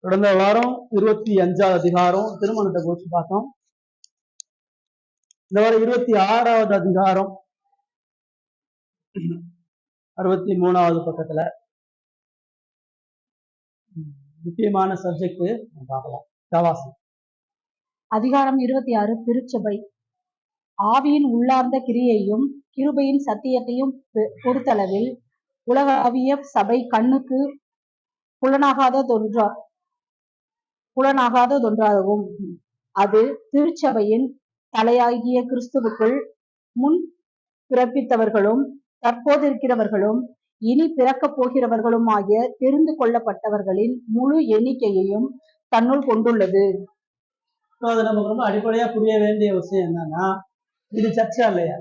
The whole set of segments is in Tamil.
கடந்த வாரம் 25வது அதிகாரம் திருமணத்தை குறித்து பார்த்தோம். இந்த வாரம் 26வது அதிகாரம் 63வது பக்கத்துல முக்கியமான சப்ஜெக்ட் பார்க்கலாம். தவாசி அதிகாரம் 26 திருச்சபை. ஆவியின் உள்ளார்ந்த கிரியையும் கிருபையின் சத்தியத்தையும் பொறுத்தளவில் உலகாவிய சபை கண்ணுக்கு புலனாகாததொன்றாகவும் அது திருச்சபையின் தலையாகிய கிறிஸ்துவுக்குள் முன் பிறப்பித்தவர்களும் தற்போதிருக்கிறவர்களும் இனி பிறக்கப் போகிறவர்களும் ஆகிய தெரிந்து கொள்ளப்பட்டவர்களின் முழு எண்ணிக்கையையும் தன்னுள் கொண்டுள்ளது. அது நமக்கு ரொம்ப அடிப்படையா புரிய வேண்டிய விஷயம் என்னன்னா, இது சர்ச்சா இல்லையா?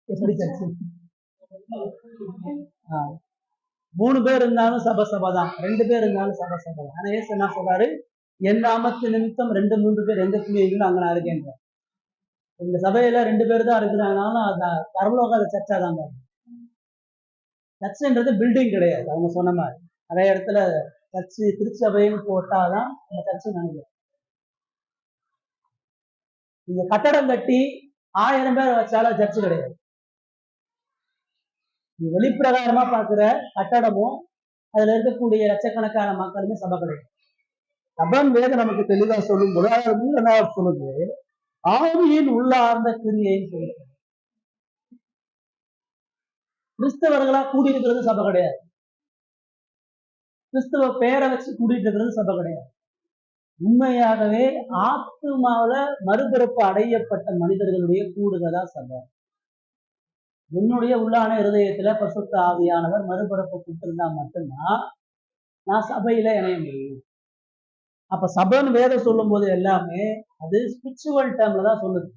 எப்படி சர்ச்சு? 3 பேர் இருந்தாலும் சபை தான், 2 பேர் இருந்தாலும் சபை தான். ஆனா ஏசு என்ன சொல்றாரு? என் நாமத்து நிமித்தம் 2-3 பேர் எங்க புரியுங்களோ அங்க நான் இருக்கேன். இந்த சபையில 2 பேர் தான் இருக்கிறாங்கனாலும் அது பரலோக அது சர்ச்சா தான். சர்ச்சுன்றது பில்டிங் கிடையாது. அவங்க சொன்ன மாதிரி நிறைய இடத்துல சர்ச்சு திருச்சபைன்னு போட்டாதான் அந்த சர்ச்சு நினைக்கிறேன். நீங்க கட்டடம் கட்டி 1000 பேர் வச்சாலும் சர்ச்சு கிடையாது. நீ வெளிப்பிரகாரமா பாக்குற கட்டடமும் அதுல இருக்கக்கூடிய லட்சக்கணக்கான மக்களுமே சபை கிடையாது. சபன் வேதம் நமக்கு தெளிவா சொல்லும் போது என்ன சொல்லுது? ஆவியின் உள்ளார்ந்த கிரியைன்னு சொல்லுது. கிறிஸ்தவர்களா கூடியிருக்கிறது சபை கிடையாது. கிறிஸ்தவ பேரை வச்சு கூட்டிட்டு இருக்கிறது சபை கிடையாது. உண்மையாகவே ஆத்துமாவில மறுபிறப்பு அடையப்பட்ட மனிதர்களுடைய கூடுதலா சபை. என்னுடைய உள்ளான இருதயத்துல பசுத்த ஆவியானவர் மறுபிறப்பு கொடுத்திருந்தா மட்டும்தான் நான் சபையில இணைய முடியும். அப்ப சபைன்னு வேதம் சொல்லும் போது எல்லாமே அது ஸ்பிரிச்சுவல் டேர்ம்ல தான் சொல்லுது.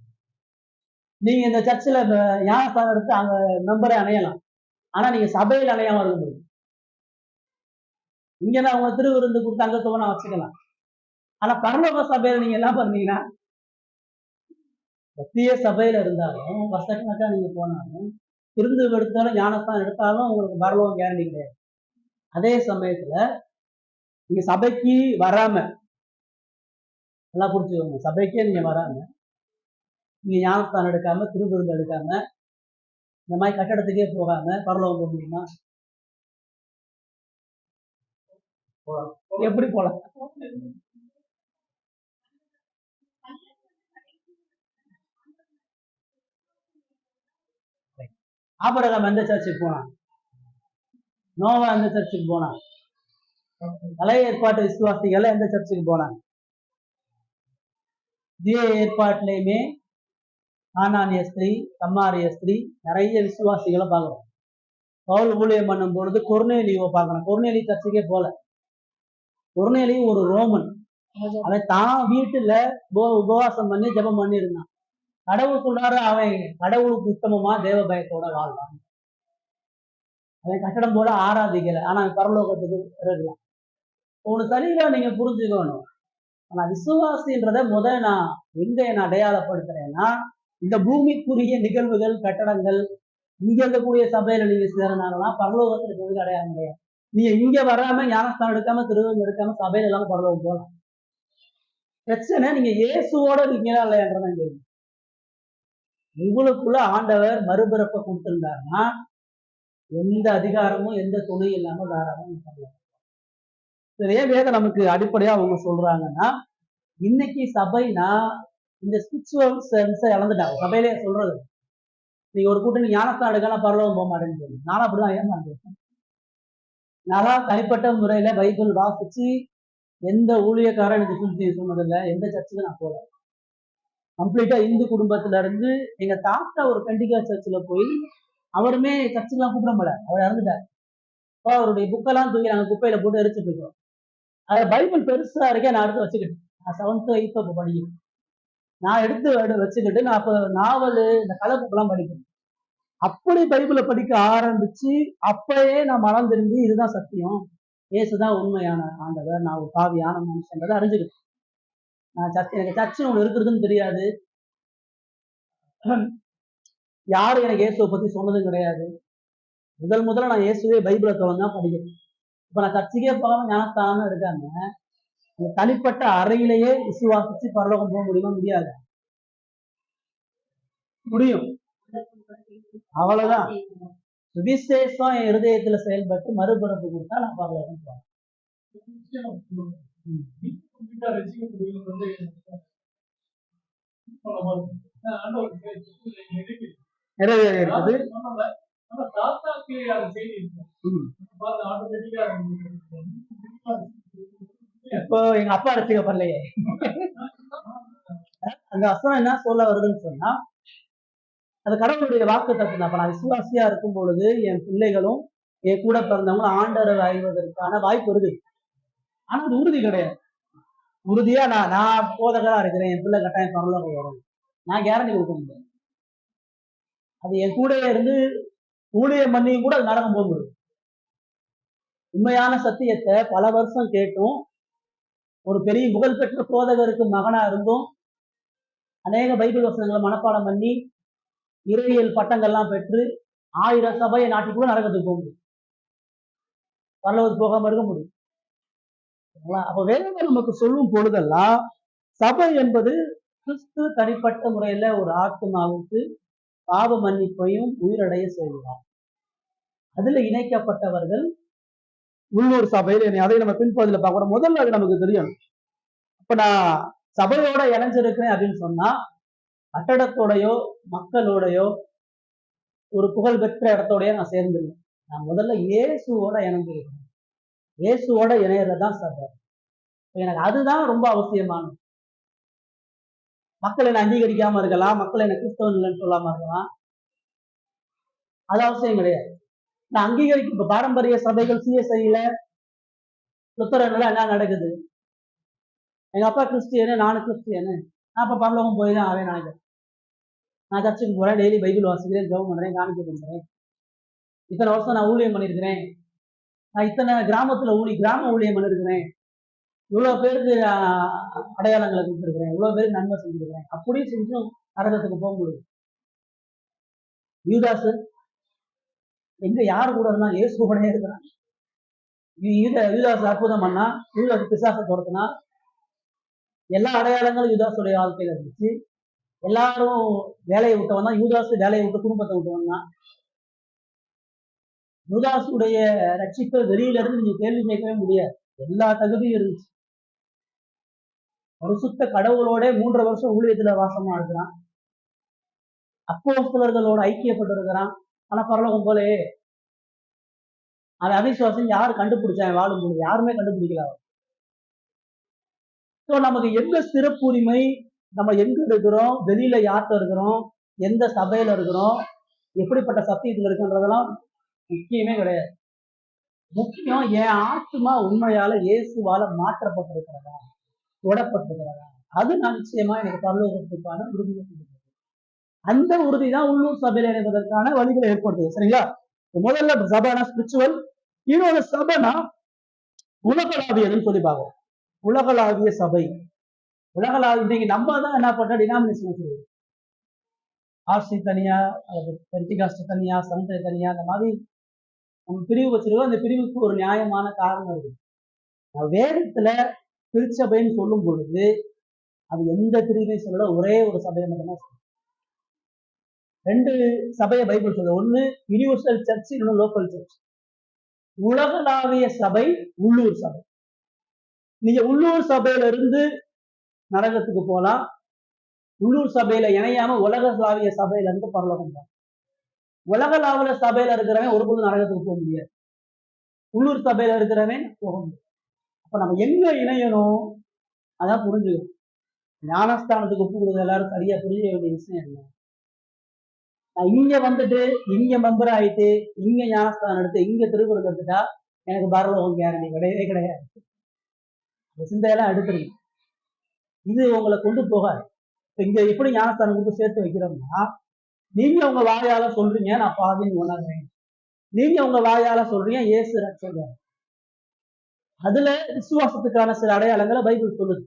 நீங்க இந்த சர்ச்சில் ஞானஸ்தானம் எடுத்து அங்க மெம்பரை அணையலாம், ஆனா நீங்க சபையில் அணையாம இருக்க முடியும். இங்கன்னா அவங்க திருவிருந்து கொடுத்து அங்கத்துவம் வச்சுக்கலாம். ஆனா பரலோக சபையில நீங்க என்ன பண்ணீங்கன்னா, சத்திய சபையில இருந்தாலும் வருஷக்கணக்கா நீங்க போனாலும் விருந்து எடுத்தாலும் ஞானஸ்தானம் எடுத்தாலும் உங்களுக்கு பரலோகம் கேரண்டி கிடையாது. அதே சமயத்துல நீங்க சபைக்கு வராம, நல்லா புரிஞ்சுக்கோங்க, சபைக்கே நீங்க வராம நீங்க ஞானஸ்தானம் எடுக்காம திருவிருந்து எடுக்காம இந்த மாதிரி கட்டடத்துக்கே போகாம பரலோகம் போக முடியுமா? எப்படி போலாம்? ஆபிரகாம் எந்த சர்ச்சுக்கு போனான்? நோவா எந்த சர்ச்சுக்கு போனான்? பழைய ஏற்பாட்டு விசுவாசிகள் எந்த சர்ச்சுக்கு போனாங்க? புதிய ஏற்பாட்டிலையுமே ஆனானிய ஸ்திரீ, சம்மாரிய ஸ்திரீ, நிறைய விசுவாசிகளை பார்க்கணும். பவுல் ஊழியம் பண்ணும் பொழுது கொர்நேலியுவை பார்க்கணும். கொர்நேலி சர்ச்சுக்கே போல. கொர்நேலி ஒரு ரோமன். அவன் தான் வீட்டுல உபவாசம் பண்ணி ஜெபம் பண்ணி இருந்தான். கடவுள் சொல்றாரு அவன் கடவுளுக்கு உத்தமமா தேவ பயத்தோட வாழ்வான். அவன் கட்டடம் போல ஆராதிக்கல, ஆனா பரலோகத்துக்கு இருக்கலாம். ஒண்ணு சரியா நீங்க புரிஞ்சுக்கணும். ஆனா விசுவாசின்றத நான் எங்க என்ன அடையாளப்படுத்துறேன்னா, இந்த பூமிக்குரிய நிகழ்வுகள் கட்டடங்கள் இங்க இருக்கக்கூடிய சபையில நீங்க சேரனாலாம் பரலோகத்துக்கு அடையாளம் கிடையாது. நீங்க இங்க வராம ஞானஸ்தானம் எடுக்காம திருவிழம் எடுக்காம சபையில இல்லாம பரலோகம் போகலாம். பிரச்சனை நீங்க இயேசுவோட இருக்கீங்களா இல்லையான்றதான் கேள்வி. உங்களுக்குள்ள ஆண்டவர் மறுபிறப்பை கொடுத்திருந்தாருன்னா எந்த அதிகாரமும் எந்த துணையும் இல்லாம தாராளம் பண்ணலாம். சரியா வேதம் நமக்கு அடிப்படையா அவங்க சொல்றாங்கன்னா, இன்னைக்கு சபைனா இந்த ஸ்பிரிச்சுவல் சென்ஸை இழந்துட்டாங்க. சபையிலே சொல்றது, நீங்க ஒரு கூட்டணி ஞானஸ்தானம் எடுக்கலாம் பரலோகம் போக மாட்டேன்னு சொல்லி நானும் அப்படிதான் ஏமாந்தேன். நல்லா தனிப்பட்ட முறையில பைபிள் வாசிச்சு எந்த ஊழியக்காரன் எனக்கு சொல்லி சொன்னதில்லை, எந்த சர்ச்சுக்கு நான் போல. கம்ப்ளீட்டா இந்து குடும்பத்துல இருந்து எங்க தாத்தா ஒரு பெண்டிகா சர்ச்சில் போய் அவருமே சர்ச்சுக்கெல்லாம் கூப்பிட மாட்டார், அவர் இறந்துட்டார். இப்போ அவருடைய புக்கெல்லாம் தூக்கி நாங்கள் குப்பையில போட்டு எரிச்சுட்டு இருக்கோம். அதை பைபிள் பெருசா இருக்கே நான் எடுத்து வச்சுக்கிட்டேன். நான் 7th 8th அப்போ படிக்கிறேன். நான் எடுத்து வச்சுக்கிட்டு நான் அப்போ நாவல் இந்த கதை புக்கெல்லாம் படிக்கிறேன். அப்படி பைபிளை படிக்க ஆரம்பிச்சு அப்பயே நான் மனம் திரும்பி இதுதான் சத்தியம், ஏசுதான் உண்மையான ஆண்டவர், நான் ஒரு பாவியான மனுஷன்றதை அறிஞ்சுக்கிட்டேன். நான் எனக்கு சர்ச்சு ஒண்ணு இருக்கிறதுன்னு தெரியாது, யாரும் எனக்கு இயேசுவை பத்தி சொன்னதும் கிடையாது. முதல்ல நான் இயேசுவே பைபிளை தொடர்ந்து தான் படிக்கிறேன். இப்ப நான் சர்ச்சுக்கே போகாம ஞானஸ்தானம் எடுக்காம தனிப்பட்ட அறையிலேயே விசுவாசிச்சு பரலோகம் போக முடியுமா? முடியாது. முடியும், அவ்வளவுதான். சுவிசேஷம் என் இருதயத்துல செயல்பட்டு மறுபிறப்பு கொடுத்தா நான் பரலோகம் போறேன். நிறைவேறி இருக்குது. இப்போ எங்க அப்பா ரசிக்கப்படலையே. அந்த வசனம் என்ன சொல்ல வருதுன்னு சொன்னா, அது கடவுளுடைய வாக்கு தத்துவம். அப்ப நான் விசுவாசியா இருக்கும் பொழுது என் பிள்ளைகளும் என் கூட பிறந்தவங்களும் ஆண்டவரை அறிவதற்கான வாய்ப்பு இருக்கு. ஆனா அது உறுதி கிடையாது. உறுதியா நான் போதகரா இருக்கிறேன், என் பிள்ளை கட்டாயம் பரலோகம் வரும், நான் கேரண்டி கொடுக்க முடியாது. அது என் கூட இருந்து ஊழியம் பண்ணியும் கூட அது நரகம் போக முடியும். உண்மையான சத்தியத்தை பல வருஷம் கேட்டும் ஒரு பெரிய புகழ்பெற்ற போதகருக்கு மகனா இருந்தும் அநேக பைபிள் வசனங்களை மனப்பாடம் பண்ணி இறையியல் பட்டங்கள்லாம் பெற்று 1000 சபையை நாட்டி கூட நரகத்துக்கு போக முடியும், பரலோகத்துக்கு போகாம இருக்க முடியும். அப்ப வேதம் நமக்கு சொல்லும் பொழுதெல்லாம் சபை என்பது கிறிஸ்து தனிப்பட்ட முறையில ஒரு ஆத்மாவுக்கு பாவ மன்னிப்பையும் உயிரடைய செய்கிறார். அதுல இணைக்கப்பட்டவர்கள் உள்ளூர் சபையில். அதை நம்ம பின்பகுதியில பார்க்கிறோம். முதல்ல அது நமக்கு தெரியும். இப்ப நான் சபையோட இணைஞ்சிருக்கிறேன் அப்படின்னு சொன்னா கட்டடத்தோடையோ மக்களோடையோ ஒரு புகழ் பெற்ற இடத்தோடய நான் சேர்ந்துருவேன். நான் முதல்ல இயேசுவோட இணைஞ்சிருக்கிறேன். இயேசுவோட இணையறதுதான் சபை. எனக்கு அதுதான் ரொம்ப அவசியமானது. மக்கள் என்னை அங்கீகரிக்காம இருக்கலாம், மக்கள் என்ன கிறிஸ்தவன் இல்லைன்னு சொல்லாம இருக்கலாம், அது அவசியம் கிடையாது. நான் அங்கீகரிக்கும். இப்ப பாரம்பரிய சபைகள் சிஎஸ்ஐல லுத்தரன்ல என்ன நடக்குது? எங்க அப்பா கிறிஸ்டியனு, நானும் கிறிஸ்டியனு, நான் அப்ப பரலோகம் போய் தான் ஆவேன் நினைக்கிறேன். நான் சர்ச்சுக்கு போறேன், டெய்லி பைபிள் வாசிக்கிறேன், ஜெபம் பண்றேன், காணிக்கை பண்றேன், இத்தனை வருஷம் நான் ஊழியம் பண்ணியிருக்கிறேன், நான் இத்தனை கிராமத்துல கிராம ஊழியம் பண்ணிருக்கிறேன், இவ்வளவு பேருக்கு அடையாளங்களை கொடுத்துருக்கிறேன், இவ்வளவு பேருக்கு நன்மை செஞ்சிருக்கிறேன், அப்படியே செஞ்சும் நரகத்துக்கு போக முடியும். யூதாசு எங்க யாரு கூட இருந்தா? இயேசு கூட இருக்கிறான். யூதாசு அற்புதம் பண்ணா, யூதாசு பிசாசை துரத்துனா, எல்லா அடையாளங்களும் யூதாசுடைய வாழ்க்கையில இருந்துச்சு. எல்லாரும் வேலையை விட்டவன் தான் யூதாசு. வேலையை விட்டு குடும்பத்தை விட்டவன் தான். யூதாசுடைய ரட்சிப்பை வெளியில இருந்து நீங்க கேள்வி கேட்கவே முடியாது. எல்லா தகுதியும் இருந்துச்சு. பரிசுத்த கடவுளோட 3 வருஷம் ஊழியத்துல வாசமா இருக்கிறான். அப்போஸ்தலர்களோட ஐக்கியப்பட்டிருக்கிறான். ஆனா பரலோகம் போலே அது அவிசுவாசம் யாரு கண்டுபிடிச்சாங்க? வாழும் பொழுது யாருமே கண்டுபிடிக்கல. ஸோ நமக்கு எந்த சிறப்புரிமை, நம்ம எங்க இருக்கிறோம், வெளியில யார்கிட்ட இருக்கிறோம், எந்த சபையில இருக்கிறோம், எப்படிப்பட்ட சத்தியத்தில் இருக்குன்றதெல்லாம் முக்கியமே கிடையாது. முக்கியம் என் ஆத்மா உண்மையால இயேசுவால மாற்றப்பட்டிருக்கிறதா, தொடப்பட்டிருக்கிறதா, அது நான் நிச்சயமா எனக்கு பரலோகத்துக்கான உறுதியை கொடுக்குது. அந்த உறுதி தான் உள்ளூர் சபையில இணைவதற்கான வழிகளை ஏற்படுத்துது. சரிங்களா? முதல்ல சபைனா ஸ்பிரிச்சுவல், இன்னொரு சபைனா உலகளாவியதுன்னு சொல்லி பார்க்கணும். உலகளாவிய சபை, உலகளாவிய. இன்னைக்கு நம்ம தான் என்ன பண்ற, டினாமினேஷன் வச்சிருக்கோம். ஆர்சி தனியா, அல்லது பென்டிகாஸ்ட் தனியா, சந்தை தனியா, அந்த மாதிரி நம்ம பிரிவு வச்சிருக்கோம். அந்த பிரிவுக்கு ஒரு நியாயமான காரணம் இருக்கு. வேதத்துல திருச்சபைன்னு சொல்லும் பொழுது அது எந்த பிரிவையும் சொல்ல, ஒரே ஒரு சபையை மட்டும்தான் சொல்லும். 2 சபையை பைபிள் சொல்ல. ஒண்ணு யூனிவர்சல் சர்ச், இன்னொன்று லோக்கல் சர்ச். உலகளாவிய சபை, உள்ளூர் சபை. நீங்க உள்ளூர் சபையில இருந்து நரகத்துக்கு போலாம், உள்ளூர் சபையில இணையாம உலகளாவிய சபையில இருந்து பரலோகம் போகலாம். உலகளாவிய சபையில இருக்கிறவன் ஒருபோதும் நரகத்துக்கு போக முடியாது, உள்ளூர் சபையில இருக்கிறவன் போக முடியாது. அப்ப நம்ம எங்க இணையணும் அதான் புரிஞ்சுக்கணும். ஞானஸ்தானத்துக்கு ஒப்பு கொடுக்க எல்லாரும் சரியா புரிஞ்சுக்க வேண்டிய விஷயம் என்ன, நான் இங்க வந்துட்டு இங்க மெம்பர் ஆயிட்டு இங்க ஞானஸ்தானம் எடுத்து இங்க திருக்குறள் எடுத்துட்டா எனக்கு பரலோகம் கேரண்டி கிடையவே கிடையாது. சிந்தையெல்லாம் எடுத்துருங்க. இது உங்களை கொண்டு போகாது. இப்ப இங்க எப்படி ஞானஸ்தானம் கொண்டு சேர்த்து வைக்கிறோம்னா, நீங்க உங்க வாயால சொல்றீங்க நான் பாதின்னு உணர்றேன், நீங்க உங்க வாயால சொல்றீங்க இயேசு ரட்சகர். அதுல விசுவாசத்துக்கான சில அடையாளங்களை பைபிள் சொல்லுது.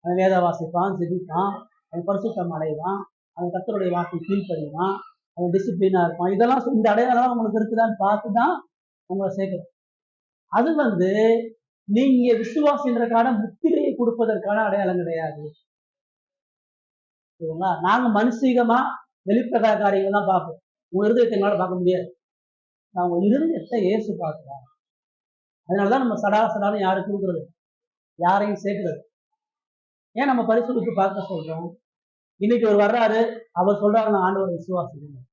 அவன் வேத வாசிப்பான், ஜெபிப்பான், அவன் பரிசுத்தம் அடைவான், அவன் கர்த்தருடைய வாக்கு கீழ்ப்படிவான், அவன் டிசிப்ளினா இருப்பான். இதெல்லாம் இந்த அடையாளம் உங்களுக்கு இருக்குதான்னு பார்த்துதான் உங்களை சேர்க்கணும். அது நீங்க விசுவாசின்றதுக்கான முத்திரையை கொடுப்பதற்கான அடையாளம் கிடையாது. சரிங்களா? நாங்க மனுஷீகமா வெளிப்பிரகார காரியங்கள் தான் பார்ப்போம். உங்க இருதயத்தை என்னால பார்க்க முடியாது. நான் உங்க இருதயத்தை இயேசு பார்க்கிறேன். அதனாலதான் நம்ம சடாசடான்னு யாரும் கொடுக்குறது, யாரையும் சேர்க்கிறது. ஏன் நம்ம பரிசுக்கு பார்க்க சொல்றோம்? இன்னைக்கு ஒரு வர்றாரு, அவர் சொல்றாரு நான் ஆண்டவரை விசுவாசிக்கிறேன்,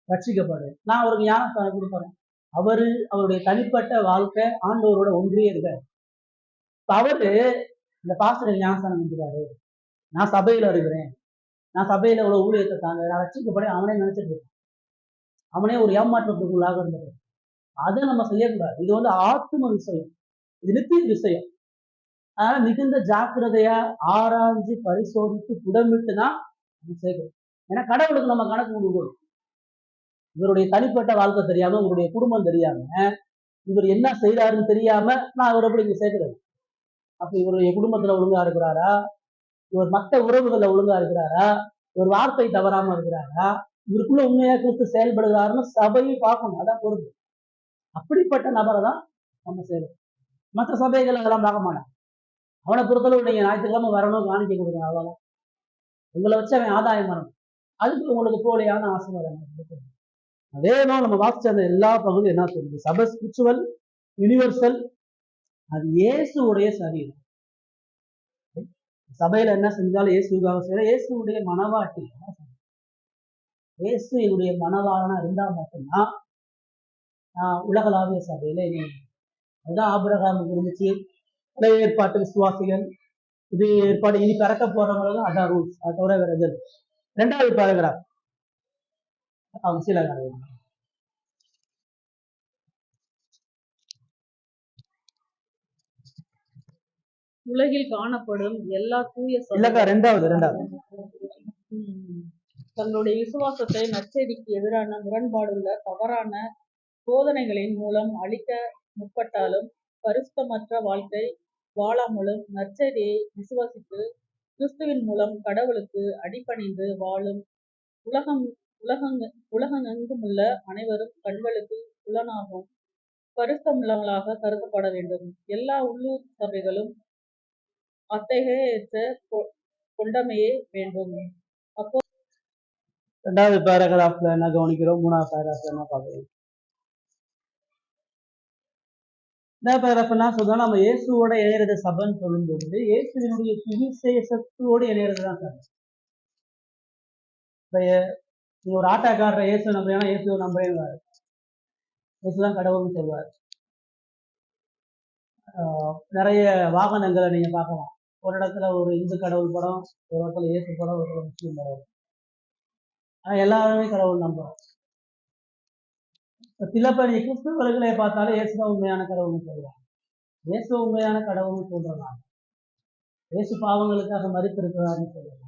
ரட்சிக்கப்படுறேன், நான் அவருக்கு ஞானஸ்தானம் கொடுக்குறேன். அவருடைய தனிப்பட்ட வாழ்க்கை ஆண்டவரோட ஒன்றியே இருக்காரு. அவரு இந்த பாஸ்டர் ஞானஸ்தானம் கொடுக்குறாரு, நான் சபையில இருக்கிறேன், நான் சபையில இவ்வளவு ஊழியத்தை தாங்க, நான் ரட்சிக்கப்பட அவனே நினைச்சிட்டு இருக்கேன். அவனே ஒரு ஏமாற்றத்துக்குள்ளாக இருந்தது. அதை நம்ம செய்யக்கூடாது. இது ஆத்ம விஷயம், இது நித்திய விஷயம். அதனால மிகுந்த ஜாக்கிரதையா ஆராய்ஞ்சு பரிசோதித்து புடமிட்டுதான் நம்ம சேர்க்கணும். ஏன்னா கடவுளுக்கு நம்ம கணக்கு கொடுக்கணும். இவருடைய தனிப்பட்ட வாழ்க்கை தெரியாம, இவருடைய குடும்பம் தெரியாம, இவர் என்ன செய்யறாருன்னு தெரியாம நான் இவரை எப்படி இங்க சேர்க்கிறேன்? அப்ப இவருடைய குடும்பத்துல ஒழுங்கா இருக்கிறாரா, இவர் மற்ற உறவுகள்ல ஒழுங்கா இருக்கிறாரா, இவர் வார்த்தை தவறாம இருக்கிறாரா, இவருக்குள்ள உண்மையா குறித்து செயல்படுகிறாருன்னு சபையும் பார்க்கணும். அதான் பொறுப்பு. அப்படிப்பட்ட நபரை தான் நம்ம செய்யணும். மற்ற சபைகள் அதெல்லாம் பார்க்க மாட்டாங்க. அவனை பொறுத்தளவு நீங்க ஞாயிற்றுக்கிழமை வரணும், காணிக்க கொடுக்கணும், அவ்வளவுதான். உங்களை வச்சு அவன் ஆதாயம் வரணும். அதுக்கு உங்களுக்கு போலியான ஆசீர்வாதம். அதே மாதிரி நம்ம வாசிச்ச அந்த எல்லா பகுதியும் என்ன சொல்லுது? சபை ஸ்பிரிச்சுவல், யூனிவர்சல், அது இயேசுடைய சரீரம். சபையில என்ன செஞ்சாலும் இயேசுக்காக செய்யற, இயேசுடைய மனவாட்டி. இயேசு என்னுடைய மனவாளனா இருந்தா மட்டும்தான் உலகளாவிய சபையில அதுதான் ஆபிரகாமுக்கு இருந்துச்சு. பழைய ஏற்பாட்டு விசுவாசிகள், இது ஏற்பாடு இனி பிறக்க போறவங்களும் அதான் ரூல்ஸ். அது தவிர வேற எது. 2வது பேராகிராஃப் அவங்க சில உலகில் காணப்படும் எல்லா தூய இல்லக்கா 2வது தங்களுடைய விசுவாசத்தை நற்செய்திக்கு எதிரான முரண்பாடுள்ள தவறான போதனைகளின் மூலம் அழிக்க முற்பட்டாலும், பரிசுத்தமற்ற வாழ்க்கை வாழாமலும் நற்செய்தியை விசுவாசித்து கிறிஸ்துவின் மூலம் கடவுளுக்கு அடிபணிந்து வாழும் உலகெங்குமுள்ள அனைவரும் கண்களுக்கு புலனாகும் பரிசுத்தமுள்ளவர்களாக கருதப்பட வேண்டும். எல்லா உள்ளூர் சபைகளும் அத்தகைய கொண்டமையே வேண்டும். அப்போ 2வது பேராகிராஃப்ல என்ன கவனிக்கிறோம்? 3வது பேராகிராஃப்ல என்ன பார்க்கிறோம்? இந்த பேராகிராஃப் என்ன சொல்றோம்? நம்ம இயேசுவோட இணையறது சபைன்னு சொல்லும் பொழுது இயேசுவினுடைய சுவிசேஷத்தோடு இணையறது தான் சபை. நீங்க ஒரு ஆட்டோக்காரரை இயேசு நம்புறீங்கன்னா இயேசு நம்புறேன்னு இயேசுதான் கடவுள்னு சொல்லுவார். நிறைய வாகனங்களை நீங்க பார்க்கலாம். ஒரு இடத்துல ஒரு இந்து கடவுள் படம், ஒரு இடத்துல இயேசு படம், ஒரு முஸ்லீம் படம். எல்லாருமே கடவுள் நம்புறோம். சில பேர் கிறிஸ்தவர்களை பார்த்தாலும் இயேசுதான் உண்மையான கடவுள்னு சொல்லுவாங்க. இயேசு உண்மையான கடவுள்னு சொல்றாங்க. இயேசு பாவங்களுக்காக மரித்திருக்கிறாருன்னு சொல்றாங்க.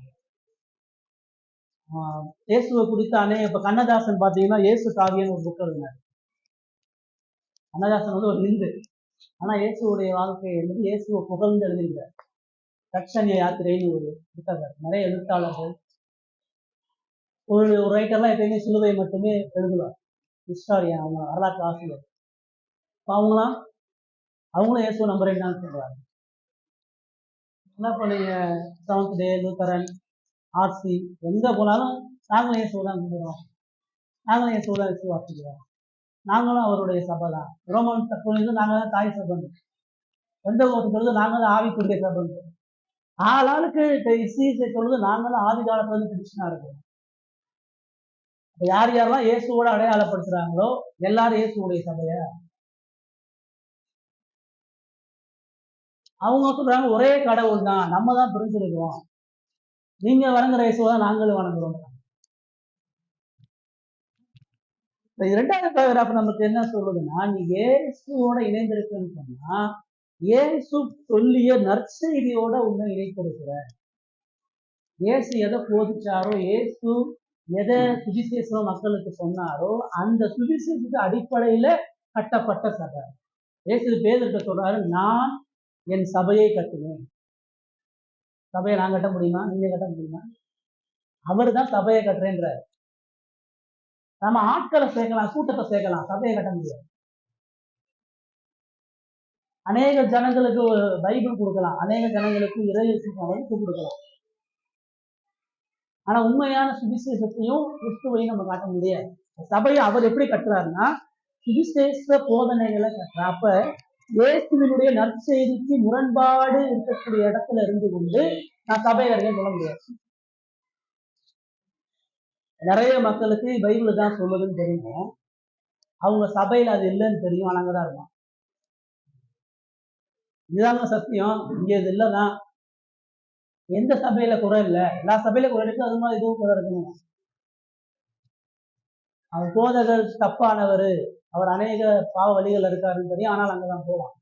இயேசுவை குறித்தானே இப்ப கண்ணதாசன் பாத்தீங்கன்னா இயேசு காவியன்னு ஒரு புக் எழுதினார். கண்ணதாசன் ஒரு இந்து, ஆனா இயேசுடைய வாழ்க்கையை இயேசுவை புகழ்ந்து எழுதியிருக்கார். ரட்சணிய யாத்திரைன்னு ஒரு புத்தகம். நிறைய எழுத்தாளர்கள், ஒரு ரைட்டர்லாம் எப்பயுமே சிலுவை மட்டுமே எழுதுவார். ஹிஸ்டாரியன், அவங்க வரலாற்று ஆசிரியர். அவங்களும் இயேசு நம்புறேன்னு தான் சொல்றாங்க. என்ன பண்ணீங்க? 7th டே, லூத்தரன், ஆர்சி, எங்க போனாலும் நாங்களும் இயேசுவை தான் கும்பிடுறோம், நாங்களும் இயேசுவை தான் விசுவாசிக்கிறோம், நாங்களும் அவருடைய சபை தான். ரோமன் கத்தோலிக்க நாங்க தான் தாய் சபை, எந்த சொல்லுது நாங்க தான் ஆவிக்குரிய சபை. ஆளாளுக்கு சொல்லுது நாங்க தான் ஆதி காலத்துல இருந்து கிறிஸ்டியனா இருக்கோம். யார் யாரெல்லாம் இயேசுவோட அடையாளப்படுத்துறாங்களோ எல்லாரும் இயேசுடைய சபைய. அவங்க சொல்றாங்க ஒரே கடவுள் தான், நம்ம தான் பிரிஞ்சிருக்கிறோம், நீங்க வணங்குற இயேசுவை தான் நாங்களும் வணங்குறோம். 2வது பேராகிராஃப் நமக்கு என்ன சொல்லுதுன்னா, நீ இயேசுவோட இணைந்திருக்குன்னு சொன்னா இயேசு சொல்லிய நற்செய்தியோட உன்னை இணைத்திருக்கிற. இயேசு எதை போதிச்சாரோ, இயேசு எதை சுவிசேஷம் மக்களுக்கு சொன்னாரோ அந்த சுவிசேஷத்துக்கு அடிப்படையில கட்டப்பட்ட சபை. இயேசு பேதுருட்ட சொல்றாரு, நான் என் சபையை கட்டுவேன். சபையை நான் கட்ட முடியுமா? நீங்க கட்ட முடியுமா? அவரு தான் சபையை கட்டுறேன்றார். நம்ம ஆட்களை சேர்க்கலாம், கூட்டத்தை சேர்க்கலாம், சபையை கட்ட முடியாது. அநேக ஜனங்களுக்கு ஒரு பைபிள் கொடுக்கலாம், அநேக ஜனங்களுக்கு இறையேசுக்கு வகுப்பு கொடுக்கலாம். ஆனா உண்மையான சுவிசேஷத்தையும் கிறிஸ்துவையும் நம்ம காட்ட முடியாது. சபையை அவர் எப்படி கட்டுறாருன்னா சுவிசேஷ போதனைகளை கட்டுறார். அப்ப இயேசுவினுடைய நற்செய்திக்கு முரண்பாடு இருக்கக்கூடிய இடத்துல இருந்து கொண்டு நான் சபையில இருக்கேன்னு சொல்ல முடியாது. நிறைய மக்களுக்கு பைபிள் தான் சொல்லுதுன்னு தெரியும், அவங்க சபையில அது இல்லைன்னு தெரியும், ஆனா அங்கதான் இருக்கும். இதுதாங்க சத்தியம், இங்க இது இல்லைதான். எந்த சபையில குறை இல்லை, எல்லா சபையில குறை இருக்கு, அது மாதிரி இதுவும் குறை இருக்கணும். அவர் போதகர் தப்பானவர், அவர் அநேக பாவ வழிகள் இருக்காருன்னு தெரியும், ஆனால் அங்கதான் போவான்.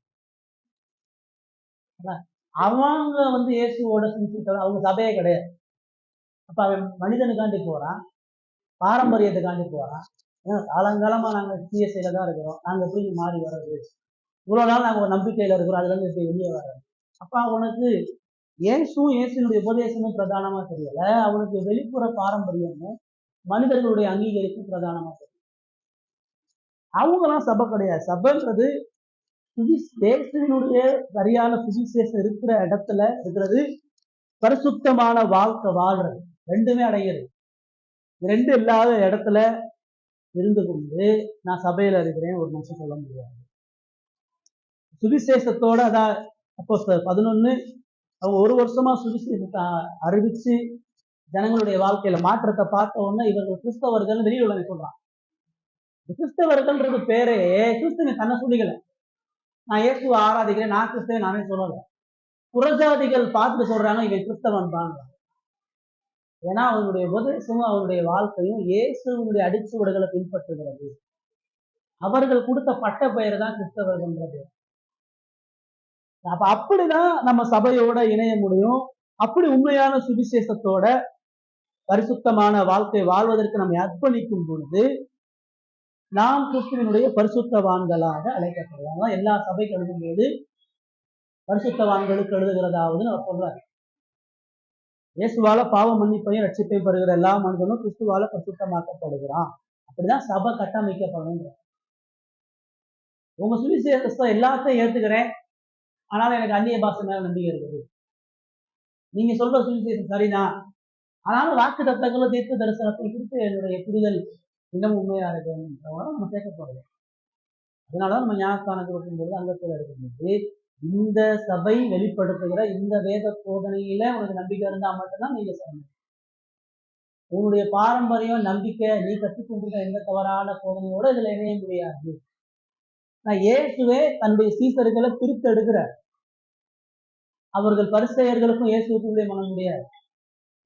அவங்க இயேசுவோட சிந்தித்தவர், அவங்க சபையே கிடையாது. அப்ப அவன் மனிதனுக்காண்டி போறான், பாரம்பரியத்துக்காண்டி போறான். ஏன்னா காலங்காலமா நாங்க சிஎஸ்ஐல தான் இருக்கிறோம், நாங்க எப்படி மாறி வர்றது, இவ்வளவு நாள் நாங்க ஒரு நம்பிக்கையில இருக்கிறோம், அதுல இருந்து இப்ப வெளியே வர்றது. அப்ப அவனுக்கு இயேசுனுடைய உபதேசமும் பிரதானமா தெரியல, அவனுக்கு வெளிப்புற பாரம்பரியமும் மனிதர்களுடைய அங்கீகரிப்பு பிரதானமா தெரியல. அவங்கெல்லாம் சபை கிடையாது. சபைன்றது இயேசுவினுடைய சரியான சுவிசேஷம் இருக்கிற இடத்துல இருக்கிறது, பரிசுத்தமான வாழ்க்கை வாழ்றது, ரெண்டுமே அடைகிறது. ரெண்டு இல்லாத இடத்துல இருந்து கொண்டு நான் சபையில இருக்கிறேன் ஒரு நிமிஷம் சொல்ல முடியாது. சுவிசேஷத்தோட அதான் அப்போஸ்தலர் 11 அவங்க ஒரு வருஷமா சுவிசேஷத்தை அறிவிச்சு ஜனங்களுடைய வாழ்க்கையில மாற்றத்தை பார்த்த உடனே இவர்கள் கிறிஸ்தவர்கள் வெளியே உள்ள சொல்றான். கிறிஸ்தவர்கள்ன்றது பேரே கிறிஸ்துவ தன்னை சொல்லிக்கல, நான் இயேசுவை ஆராதிக்கிறேன், நான் கிறிஸ்தவன் நானே சொல்லல. புறஜாதிகள் பார்த்துட்டு சொல்றாங்க இவன் கிறிஸ்தவன் தான். ஏன்னா அவங்களுடைய உபதேசமும் அவருடைய வாழ்க்கையும் இயேசுடைய அடிச்சுவடுகளை பின்பற்றுகிறது. அவர்கள் கொடுத்த பட்ட பெயர் தான் கிறிஸ்தவர்கள்ன்றது. அப்ப அப்படிதான் நம்ம சபையோட இணைய முடியும். அப்படி உண்மையான சுவிசேஷத்தோட பரிசுத்தமான வாழ்க்கை வாழ்வதற்கு நம்ம அர்ப்பணிக்கும் பொழுது நாம் கிறிஸ்துவனுடைய பரிசுத்தவான்களாக அழைக்கப்படுவாங்க. எல்லா சபைக்கு எழுதும் போது பரிசுத்தவான்களுக்கு எழுதுகிறதாவது அவர் சொல்றாரு. இயேசுவால பாவ மன்னிப்பையும் ரட்சிப்பையும் பெறுகிற எல்லா மனிதனும் கிறிஸ்துவால பரிசுத்தமாக்கப்படுகிறான். அப்படிதான் சபை கட்டமைக்கப்படும். உங்க சுவிசேஷத்தை எல்லாத்தையும் ஏத்துக்கிறேன், ஆனாலும் எனக்கு அந்நிய பாஷை மேல நம்பிக்கை இருக்குது. நீங்க சொல்ற சுவிசேஷம் சரிதான், ஆனாலும் வாக்கு தத்தங்களும் தீர்க்க தரிசனத்தை குறித்து என்னுடைய புரிதல் இன்னும் உண்மையா இருக்குன்றவங்க நம்ம சேர்க்க போறது. அதனாலதான் நம்ம ஞானஸ்தானத்தில் இருக்கும்போது அங்கத்தில் இருக்கும்போது இந்த சபை வெளிப்படுத்துகிற இந்த வேத போதனையில உனக்கு நம்பிக்கை இருந்தா மட்டும்தான் நீங்க சொல்லணும். உன்னுடைய பாரம்பரியம் நம்பிக்கை நீ கற்றுக்கொண்டிருக்க எந்த தவறான போதனையோட இதுல இணைய முடியாது. நான் இயேசுவே தன்னுடைய சீசர்களை பிரித்து எடுக்கிறார். அவர்கள் பரிசேயர்களுக்கும் இயேசுக்கும் ஊழியம் பண்ண முடியாது,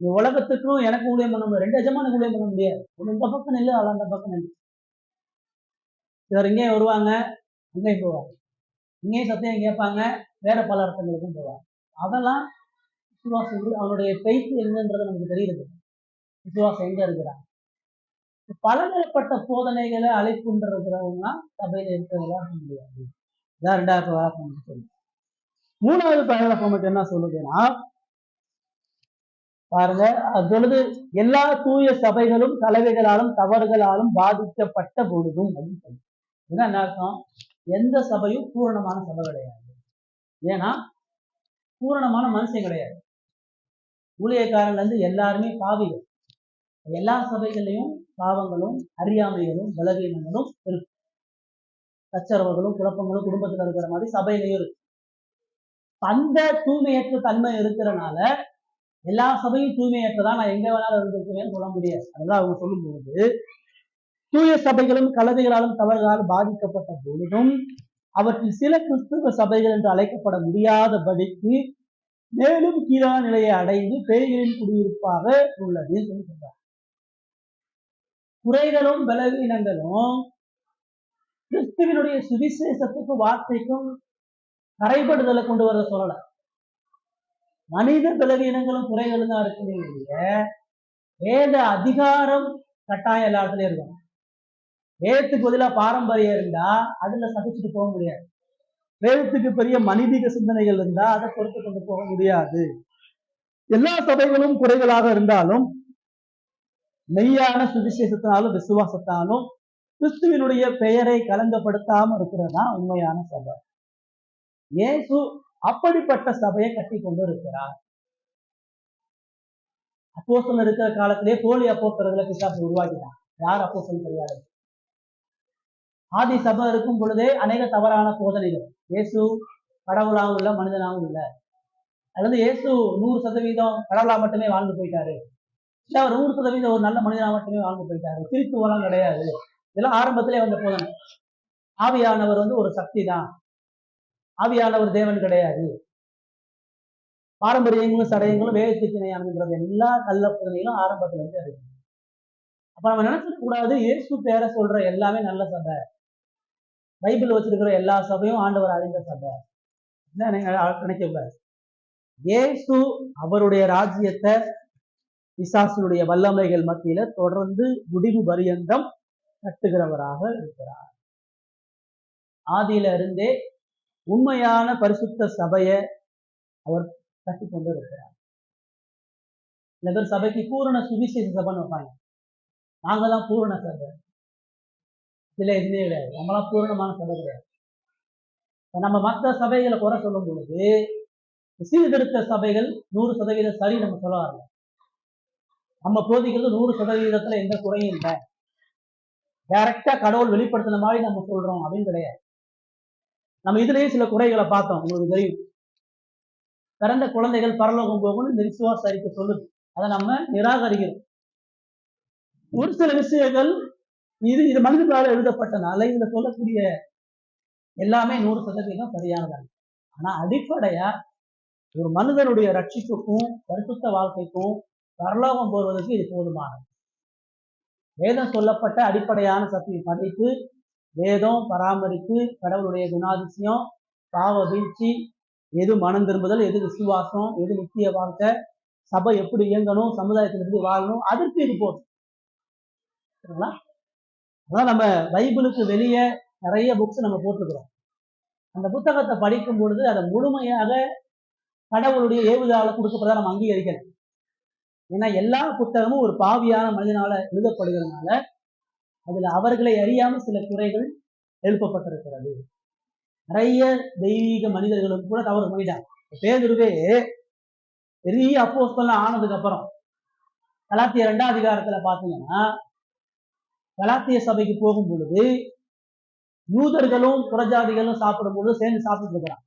உலகத்துக்கும் எனக்கு ஊழியம் பண்ண முடியாது, ரெண்டு எஜமானுக்கு ஊழியம் பண்ண முடியாது. ஒன்று இந்த பக்கம் நெல்லு, அது அந்த பக்கம் நெல்லு. சிலர் இங்கே வருவாங்க, அங்கேயும் போவாங்க, இங்கேயும் சத்தியம் கேட்பாங்க, வேற பல அர்த்தங்களுக்கும் போவாங்க. அதெல்லாம் விசுவாசம் அவனுடைய பெய்த்து என்னன்றது நமக்கு தெரியுது. விசுவாசம் எங்க இருக்கிறாங்க. பலதரப்பட்ட போதனைகளை அழைப்புன்றவங்க சபையில இருக்கிறதா முடியாது. இதான் 2வது பேராகிராஃப் சொல்லு. 3வது பேராகிராஃப் நமக்கு என்ன சொல்லுதுன்னா பாருங்க, அப்பொழுது எல்லா தூய சபைகளும் கலவைகளாலும் தவறுகளாலும் பாதிக்கப்பட்ட பொழுதும் அப்படின்னு சொல்லு. இதுதான் என்ன அர்த்தம்? எந்த சபையும் பூரணமான சபை கிடையாது. ஏன்னா பூரணமான மனுஷன் கிடையாது. ஊழியக்காரன்ல இருந்து எல்லாருமே பாவிகள். எல்லா சபைகளையும் பாவங்களும் அறியாமைகளும் பலவீனங்களும் இருக்கு. சச்சரவுகளும் குழப்பங்களும் குடும்பத்தில் இருக்கிற மாதிரி சபையிலையும் இருக்கு. அந்த தூய்மையற்ற தன்மை இருக்கிறனால எல்லா சபையும் தூய்மையற்றதான் நான் எங்க வேணாலும் இருந்திருக்கிறேன்னு சொல்ல முடியாது. அதெல்லாம் அவங்க சொல்லும் பொழுது தூய சபைகளும் கலவைகளாலும் தவறுகளாலும் பாதிக்கப்பட்ட பொழுதும் அவற்றில் சில கிறிஸ்துவ சபைகள் என்று அழைக்கப்பட முடியாதபடிக்கு மேலும் கீழான நிலையை அடைந்து பேய்களின் குடியிருப்பாக உள்ளது சொல்லி சொல்றார். குறைகளும் பலவீனங்களும் கிறிஸ்துவனுடைய சுவிசேஷத்துக்கும் வார்த்தைக்கும் கரைபடுதலை கொண்டு வர சொல்லல. மனித பலவீனங்களும் குறைகளும் தான் இருக்குங்க. வேத அதிகாரம் கட்டாயம் எல்லா இடத்துலயும் இருக்கும். வேதத்துக்கு பதிலா பாரம்பரியம் இருந்தா அதுல சகிச்சுட்டு போக முடியாது. வேதத்துக்கு பெரிய மனிதிக சிந்தனைகள் இருந்தா அதை பொறுத்து கொண்டு போக முடியாது. எல்லா சபைகளும் குறைகளாக இருந்தாலும் மெய்யான சுவிசேஷத்தினாலும் விசுவாசத்தாலும் கிறிஸ்துவனுடைய பெயரை கலங்கப்படுத்தாம இருக்கிறதா உண்மையான சபை. இயேசு அப்படிப்பட்ட சபையை கட்டி கொண்டு இருக்கிறார். அப்போஸ்தலர் இருக்கிற காலத்திலே போலி அப்போஸ்தலர்களை பிசாசு உருவாக்கிட்டான். யார் அப்போஸ்தலன் தெரியாது. ஆதி சபை இருக்கும் பொழுதே அநேக தவறான போதனைகள். இயேசு கடவுளாகவும் இல்லை, மனிதனாகவும் இல்லை. அல்லது இயேசு 100% கடவுளா மட்டுமே வாழ்ந்து போயிட்டாரு, இல்ல அவர் 100% ஒரு நல்ல மனிதனா மட்டுமே வாழ்ந்து போயிட்டாரு, கிறிஸ்துவெல்லாம் கிடையாது. இதெல்லாம் ஆரம்பத்திலே வந்த போதனை. ஆவியானவர் ஒரு சக்தி தான், ஆவியானவர் தேவன் கிடையாது, பாரம்பரியங்களும் சடயங்களும் வேதத்துக்கு இணையானது, எல்லா கள்ள போதனைகளும் ஆரம்பத்துல இருந்து இருக்கு. அப்ப நம்ம நினைக்க கூடாது இயேசு பேரை சொல்ற எல்லாமே நல்ல சபை, பைபிள் வச்சிருக்கிற எல்லா சபையும் ஆண்டவர் அறிந்த சபை நினைக்க கூடாது. இயேசு அவருடைய ராஜ்யத்தை பிசாசுடைய வல்லமைகள் மத்தியில தொடர்ந்து முடிவு பரியந்தம் கட்டுகிறவராக இருக்கிறார். ஆதியில இருந்தே உண்மையான பரிசுத்த சபையை அவர் கட்டி கொண்டு இருக்கிறார். சில பேர் சபைக்கு பூரண சுவிசேஷ சபைன்னு வைப்பாங்க. நாங்க தான் பூரண சபை. இதுல எதுவுமே கிடையாது. நம்மளாம் பூரணமான சபை கிடையாது. நம்ம மற்ற சபைகளை குறை சொல்லும் பொழுது சீர்திருத்த சபைகள் 100% சரி நம்ம சொல்ல வரல. நம்ம போதிக்கிறது 100% எந்த குறையும் இல்லை, டைரக்டா கடவுள் வெளிப்படுத்தின மாதிரி நம்ம சொல்றோம் அப்படின்னு கிடையாது. நம்ம இதுலயே சில குறைகளை பார்த்தோம். உங்களுக்கு தெரியும், பிறந்த குழந்தைகள் பரலோகம் போகணும்னு இந்த விசுவாச அறிக்கை சொல்லுது, அதை நம்ம நிராகரிக்கிறோம். ஒரு சில விஷயங்கள் இது மனிதர்களால் எழுதப்பட்டனால இதுல சொல்லக்கூடிய எல்லாமே 100% சரியானதாக. ஆனா அடிப்படையா ஒரு மனிதனுடைய ரட்சிப்புக்கும் பரிசுத்த வாழ்க்கைக்கும் பரலோகம் போவதற்கு இது போதுமானது. வேதம் சொல்லப்பட்ட அடிப்படையான சத்தியம் படித்து, வேதம் பராமரித்து, கடவுளுடைய குணாதிசயம், பாவ வீழ்ச்சி, எது மனம் திரும்புதல், எது விசுவாசம், எது நித்திய வாழ்க்கை, சபை எப்படி இயங்கணும், சமுதாயத்தில் எப்படி வாழணும், அதற்கு இது போதும். சரிங்களா? அதான் நம்ம பைபிளுக்கு வெளியே நிறைய புக்ஸ் நம்ம போட்டுக்கிறோம். அந்த புத்தகத்தை படிக்கும் பொழுது அதை முழுமையாக கடவுளுடைய ஏவுதலால கொடுக்கப்படுறதா நம்ம அங்கீகரிக்கணும். ஏன்னா எல்லா புத்தகமும் ஒரு பாவியான மனிதனால எழுதப்படுகிறதுனால அதுல அவர்களை அறியாம சில குறைகள் எழுப்பப்பட்டிருக்கிறது. நிறைய தெய்வீக மனிதர்களும் கூட தவறு பண்ணிட்டாங்க. பேதுருவே பெரிய அப்போஸ்தலன் ஆனதுக்கு அப்புறம் கலாத்திய 2ஆம் அதிகாரத்துல பாத்தீங்கன்னா, கலாத்திய சபைக்கு போகும் பொழுது யூதர்களும் புறஜாதிகளும் சாப்பிடும் பொழுது சேர்ந்து சாப்பிட்டு இருக்கிறான்.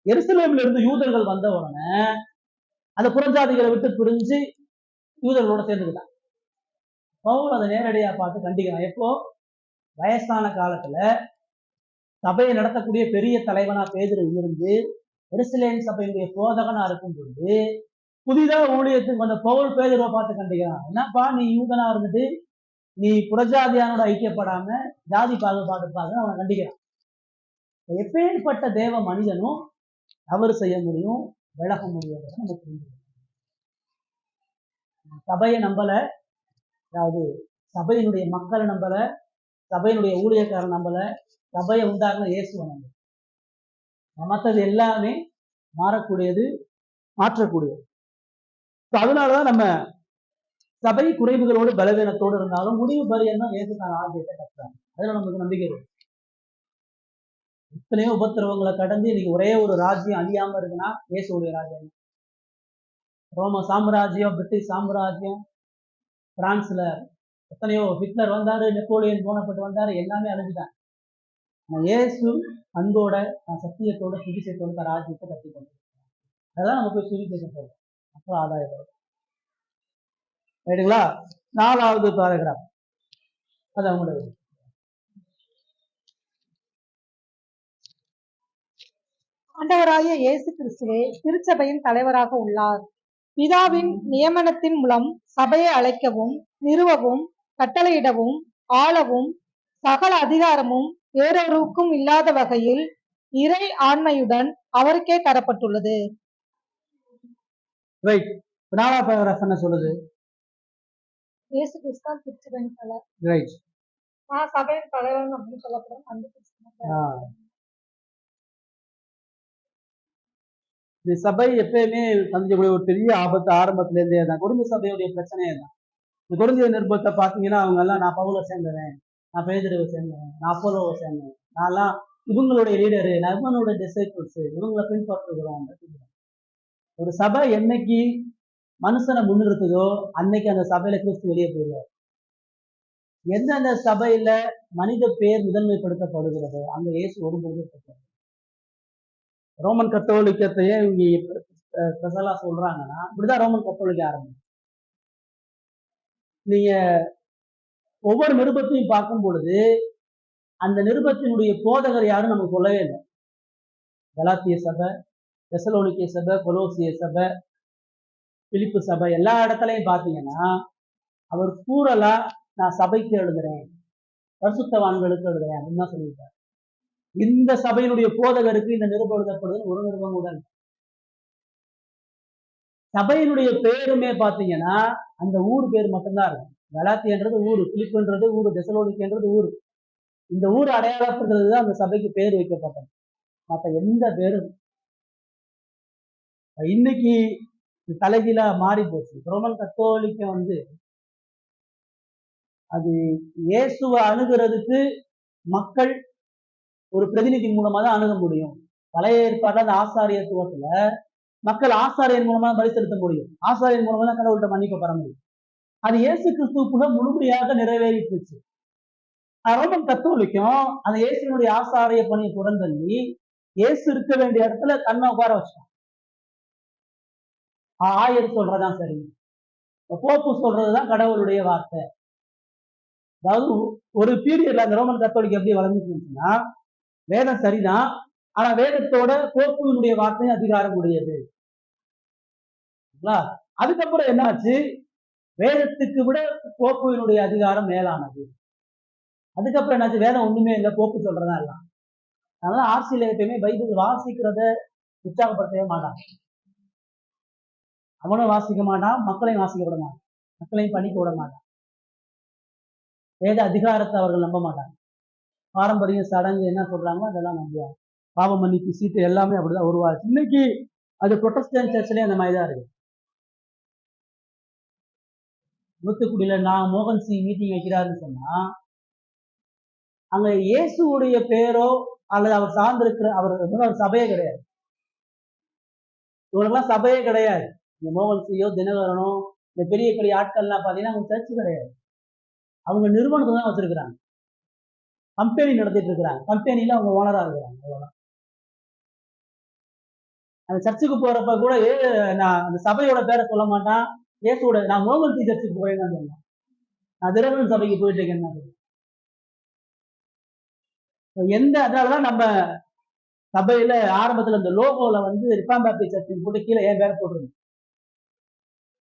எருசலேம்ல இருந்து யூதர்கள் வந்த உடனே அந்த புறஜாதிகளை விட்டு பிரிஞ்சு யூதர்களோட சேர்ந்துக்கிட்டான். பவுல் அதை நேரடியா பார்த்து கண்டிக்கிறான். எப்போ? வயசான காலத்துல சபையை நடத்தக்கூடிய பெரிய தலைவனா பேதுரு இருந்து எருசலேம் சபையினுடைய போதகனா இருக்கும் பொழுது புதிதாக ஊழியத்துக்கு வந்த பவுல் பேதுருவை பார்த்து கண்டிக்கிறான். என்னப்பா நீ யூதனா இருந்துட்டு நீ புறஜாதியானோட ஐக்கியப்படாம ஜாதி பாகுபாடுப்பாக அவனை கண்டிக்கிறான். எப்பேற்பட்ட தேவ மனிதனும் தவறு செய்ய முடியும், விலக முடியும். நம்ம புரிஞ்சுக்கணும். சபையை நம்பல, அதாவது சபையினுடைய மக்களை நம்பல, சபையினுடைய ஊழியக்காரன் நம்பல, சபையை உண்டாக்குன இயேசுவை நம்பல. மற்றது எல்லாமே மாறக்கூடியது, மாற்றக்கூடியது. அதனாலதான் நம்ம சபை குறைவுகளோடு பலவீனத்தோடு இருந்தாலும் முடிவு பரியந்தான் இயேசு தான் ஆகியத்தை கட்டுறாங்க. அதுல நமக்கு நம்பிக்கை இருக்கு. எத்தனையோ உபத்திரவங்களை கடந்து இன்னைக்கு ஒரே ஒரு ராஜ்யம் அழியாம இருக்குன்னா இயேசுடைய ராஜ்யம். ரோம சாம்ராஜ்யம், பிரிட்டிஷ் சாம்ராஜ்யம், பிரான்ஸ்ல எத்தனையோ ஹிட்லர் வந்தாரு, நெப்போலியன் போனப்பட்டு வந்தாரு, எல்லாமே அழிஞ்சுட்டாங்க. இயேசு அன்போட சத்தியத்தோட சுவிசேஷத்தோட ராஜ்யத்தை கட்டி கொண்டு அதான் நம்ம போய் சுவிசேஷம் சொல்றோம். அப்போ ஆதாயம் ரைட்டுங்களா? 4வது பேராகிராஃப் அது அவங்களுடைய ஆண்டவராகிய இயேசு கிறிஸ்துவே திருச்சபையின் தலைவராக உள்ளார். பிதாவின் நியமனத்தின் மூலம் சபையை அழைக்கவும், நிறுவவும், கட்டளையிடவும், ஆளவும் சகல அதிகாரமும் வேறொருவருக்கும் இல்லாத வகையில் இறை ஆண்மையுடன் அவருக்கே தரப்பட்டுள்ளது. ரைட். 4வது பேராகிராஃப் என்ன சொல்லுது? இயேசு கிறிஸ்து திருச்சபையின் தலைவர். ரைட். சபையின் தலைவர் அப்படின்னு சொல்லப்படும். இந்த சபை எப்பயுமே சந்திக்கக்கூடிய ஒரு பெரிய ஆபத்து ஆரம்பத்துல இருந்தே தான். குடும்ப சபையுடைய பிரச்சனையே தான். இந்த குருந்திய நிருபத்தை பார்த்தீங்கன்னா அவங்க எல்லாம் நான் பவுலை சேர்ந்தவன், நான் பேதுருவை சேர்ந்தவன், நான் அப்போலோவை சேர்ந்தவன், நான்லாம் இவங்களுடைய லீடரு, இவங்களுடைய டிசைபிள்ஸ், இவங்களை பின்பற்றுகிறோம். ஒரு சபை என்னைக்கு மனுஷனை முன்னிறுத்துதோ அன்னைக்கு அந்த சபையில கிறிஸ்து வெளியே போயிடுவார். எந்தெந்த சபையில மனித பேர் முதன்மைப்படுத்தப்படுகிறதோ அங்க இயேசு ஒருபோதும். ரோமன் கத்தோலிக்கத்தையே இவங்க ஸ்பெஷலா சொல்றாங்கன்னா இப்படிதான் ரோமன் கத்தோலிக்க ஆரம்பிச்சு. நீங்க ஒவ்வொரு நிருபத்தையும் பார்க்கும் பொழுது அந்த நிருபத்தினுடைய போதகர் யாரும் நமக்கு சொல்லவே இல்லை. கலாத்திய சபை, தெசலோனிக்கே சபை, கொலோசிய சபை, பிலிப்பு சபை, எல்லா இடத்துலையும் பார்த்தீங்கன்னா அவர் கூறலா நான் சபைக்கு எழுதுறேன், பரிசுத்தவான்களுக்கு எழுதுறேன் அப்படின்னு தான் சொல்லியிருக்காரு. இந்த சபையினுடைய போதகருக்கு இந்த நிருபம் எழுதப்படுது ஒரு நிருபம் கூட. சபையினுடைய பேருமே பார்த்தீங்கன்னா அந்த ஊர் பேர் மட்டும்தான் இருக்கும். கலாத்தியன்றது ஊரு, பிலிப்புன்றது ஊரு, தெசலோனிக்கேன்றது ஊரு. இந்த ஊர் அடையாளப்படுறது தான் அந்த சபைக்கு பேர் வைக்கப்பட்டது. மற்ற எந்த பேரும் இன்னைக்கு தலைகீழா மாறி போச்சு. ரோமன் கத்தோலிக்கம் அது இயேசுவை அணுகிறதுக்கு மக்கள் ஒரு பிரதிநிதி மூலமா தான் அணுக முடியும். பழைய ஏற்பாடுல அந்த ஆசாரியத்துவத்துல மக்கள் ஆசாரியன் மூலமா பலி செலுத்த முடியும், ஆசாரியன் மூலமா தான் கடவுள்கிட்ட மன்னிப்பு பெற முடியும். அது இயேசு கிறிஸ்துவுக்குள்ள முழுமையாக நிறைவேறிட்டுச்சு. ரோமன் கத்தோலிக்கம் அந்த இயேசுனுடைய ஆசாரிய பணியை புறந்தள்ளி இயேசு இருக்க வேண்டிய இடத்துல தன்னை உட்கார வச்சான். ஆயர் சொல்றதான் சரி, போப்பு சொல்றதுதான் கடவுளுடைய வார்த்தை. அதாவது ஒரு பீரியட்ல அந்த ரோமன் கத்தோலிக்கம் எப்படி வளர்ந்துட்டு இருந்துச்சுன்னா, வேதம் சரிதான், ஆனா வேதத்தோட போப்புவினுடைய வார்த்தை அதிகாரம் உடையது. அதுக்கப்புறம் என்னாச்சு, வேதத்துக்கு விட போப்புவினுடைய அதிகாரம் மேலானது. அதுக்கப்புறம் என்னாச்சு, வேதம் ஒண்ணுமே இல்லை, போப்பு சொல்றதா எல்லாம். அதனால ஆர்சியில எப்பயுமே பைபிள் வாசிக்கிறத உற்சாகப்படுத்தவே மாட்டான். அவனும் வாசிக்க மாட்டான், மக்களையும் வாசிக்க விட மாட்டான், மக்களையும் படிக்க விட மாட்டான். வேத அதிகாரத்தை அவர்கள் நம்ப மாட்டாங்க. பாரம்பரிய சடங்கு என்ன சொல்றாங்களோ அதெல்லாம் நம்புவாங்க. பாவ மன்னிப்பு சீட்டு எல்லாமே அப்படிதான் உருவாச்சு. இன்னைக்கு அது புரொட்டஸ்டன்ட் சர்ச்லயே அந்த மாதிரி தான் இருக்கு. தூத்துக்குடியில நான் மோகன் சி மீட்டிங் வைக்கிறாருன்னு சொன்னா அங்க இயேசுடைய பேரோ அல்லது அவர் சார்ந்திருக்கிற அவர் சபையே கிடையாது. இவரெல்லாம் சபையே கிடையாது. இந்த மோகன் சியோ தினகரனோ இந்த பெரிய பெரிய ஆட்கள்லாம் பாத்தீங்கன்னா அவங்க சர்ச்சு கிடையாது. அவங்க நிறுவனத்தை தான் வச்சிருக்கிறாங்க, கம்பெனி நடத்திட்டு இருக்கிறாங்க, கம்பெனியில அவங்க ஓனரா இருக்கிறாங்க. அவ்வளவுதான். அந்த சர்ச்சுக்கு போறப்ப கூட நான் அந்த சபையோட பேரை சொல்ல மாட்டான், இயேசுவோட நான் மோகன் சி சர்ச்சுக்கு போறேன்னு தான் சொன்னேன், நான் திரவன் சபைக்கு போயிட்டு இருக்கேன். எந்த அதனாலதான் நம்ம சபையில ஆரம்பத்துல இந்த லோகோல ரிஃபார்ம் பேப்டிஸ்ட் சர்ச்சின் போட்டு கீழே என் பேரை போட்டுருங்க.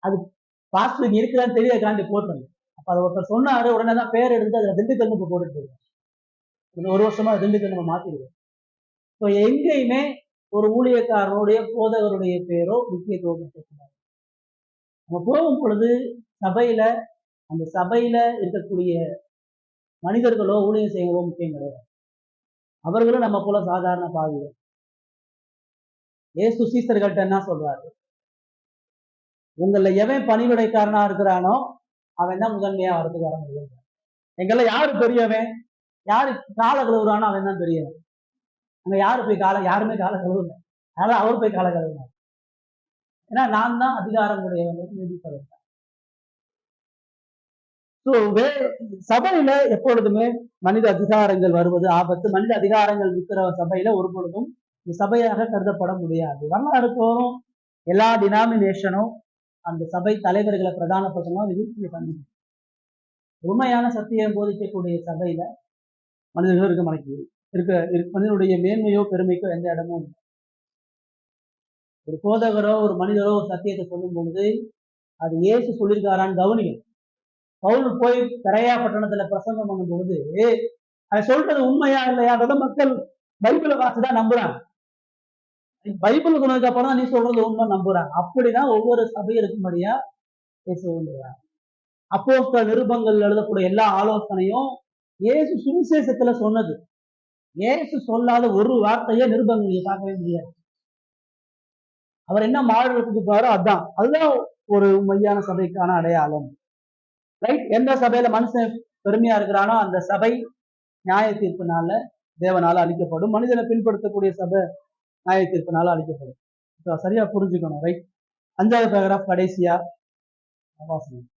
அது பாஸ்டருக்கு இருக்கிறான்னு தெரியக்காண்டி போட்டுருங்க. அப்ப அதை ஒருத்தர் சொன்னாரு, உடனே தான் பேர் எடுத்து அதுல திண்டுக்கல் போட்டுட்டு இருக்கோம். ஒரு வருஷமா திண்டுக்கல் நம்ம மாத்திருக்கோம். ஸோ எங்கேயுமே ஒரு ஊழியக்காரனுடைய போதகருடைய பேரோ முக்கியத்துவம் இருக்கக்கூடாது. நம்ம போகும் பொழுது சபையில அந்த சபையில இருக்கக்கூடிய மனிதர்களோ ஊழியம் செய்யவோ முக்கியம் கிடையாது. அவர்களும் நம்ம போல சாதாரண பாவிகள். ஏசு சீசர்கள்ட்ட என்ன சொல்றாரு, உங்கள எவன் பணிவிடைக்காரனா இருக்கிறானோ அவன் தான் முதன்மையா வரதுக்கு வர முடியும். எங்கள யாரு பெரியவன், யாரு கால கழுவுறானோ அவன் தான் பெரியவன். அங்க யாரு போய் யாருமே கால கழுவுல, அதனால அவர் போய் கால கழுவுனார். ஏன்னா நான் தான் அதிகாரம் உடையவன் நிரூபிப்பதற்கு. சபையில எப்பொழுதுமே மனித அதிகாரங்கள் வருவது ஆபத்து. மனித அதிகாரங்கள் இருக்கிற சபையில ஒரு பொழுதும் சபையாக கருதப்பட முடியாது. வரலாறு தோறும் எல்லா டினாமினேஷனும் அந்த சபை தலைவர்களை பிரதானப்படுத்தணும் வீழ்ச்சியை சந்திக்கும். உண்மையான சத்தியம் போதிக்கக்கூடிய சபையில மனிதர்கள் இருக்க மாட்டேங்குது. மனிதனுடைய மேன்மையோ பெருமைக்கோ எந்த இடமும் இல்லை. ஒரு போதகரோ ஒரு மனிதரோ ஒரு சத்தியத்தை சொல்லும் பொழுது அது இயேசு சொல்லியிருக்காரான்னு கவனிக்கும். பவுல் போய் கரையா பட்டணத்துல பிரசங்கம் பண்ணும் பொழுது அதை சொல்றது உண்மையா இல்லையான்றத மக்கள் பைபிளை வாசிதான் நம்புறாங்க. பைபிள் சொன்னதுக்கு அப்புறம் தான் நீ சொல்றது உண்மை நம்புறாங்க. அப்படிதான் ஒவ்வொரு சபையும் இருக்கும்படியா பேசுகிறார். அப்போஸ்தல நிருபங்கள் எழுதக்கூடிய எல்லா ஆலோசனையும் இயேசு சுவிசேஷத்துல சொன்னது. இயேசு சொல்லாத ஒரு வார்த்தையே நிருபங்கள் நீங்க பார்க்கவே முடியாது. அவர் என்ன மாறுறதுக்கு பாரோ அதுதான் ஒரு மையான சபைக்கான அடையாளம். ரைட்? எந்த சபையில மனுஷன் பெருமையா இருக்கிறானோ அந்த சபை நியாய தீர்ப்பு நாள்ல தேவனால அழிக்கப்படும், மனிதனை பின்படுத்தக்கூடிய சபை நியாய தீர்ப்பினால அழிக்கப்படும். சரியா புரிஞ்சுக்கணும், ரைட்? 5வது பேராகிராஃப் கடைசியா வாசனம்.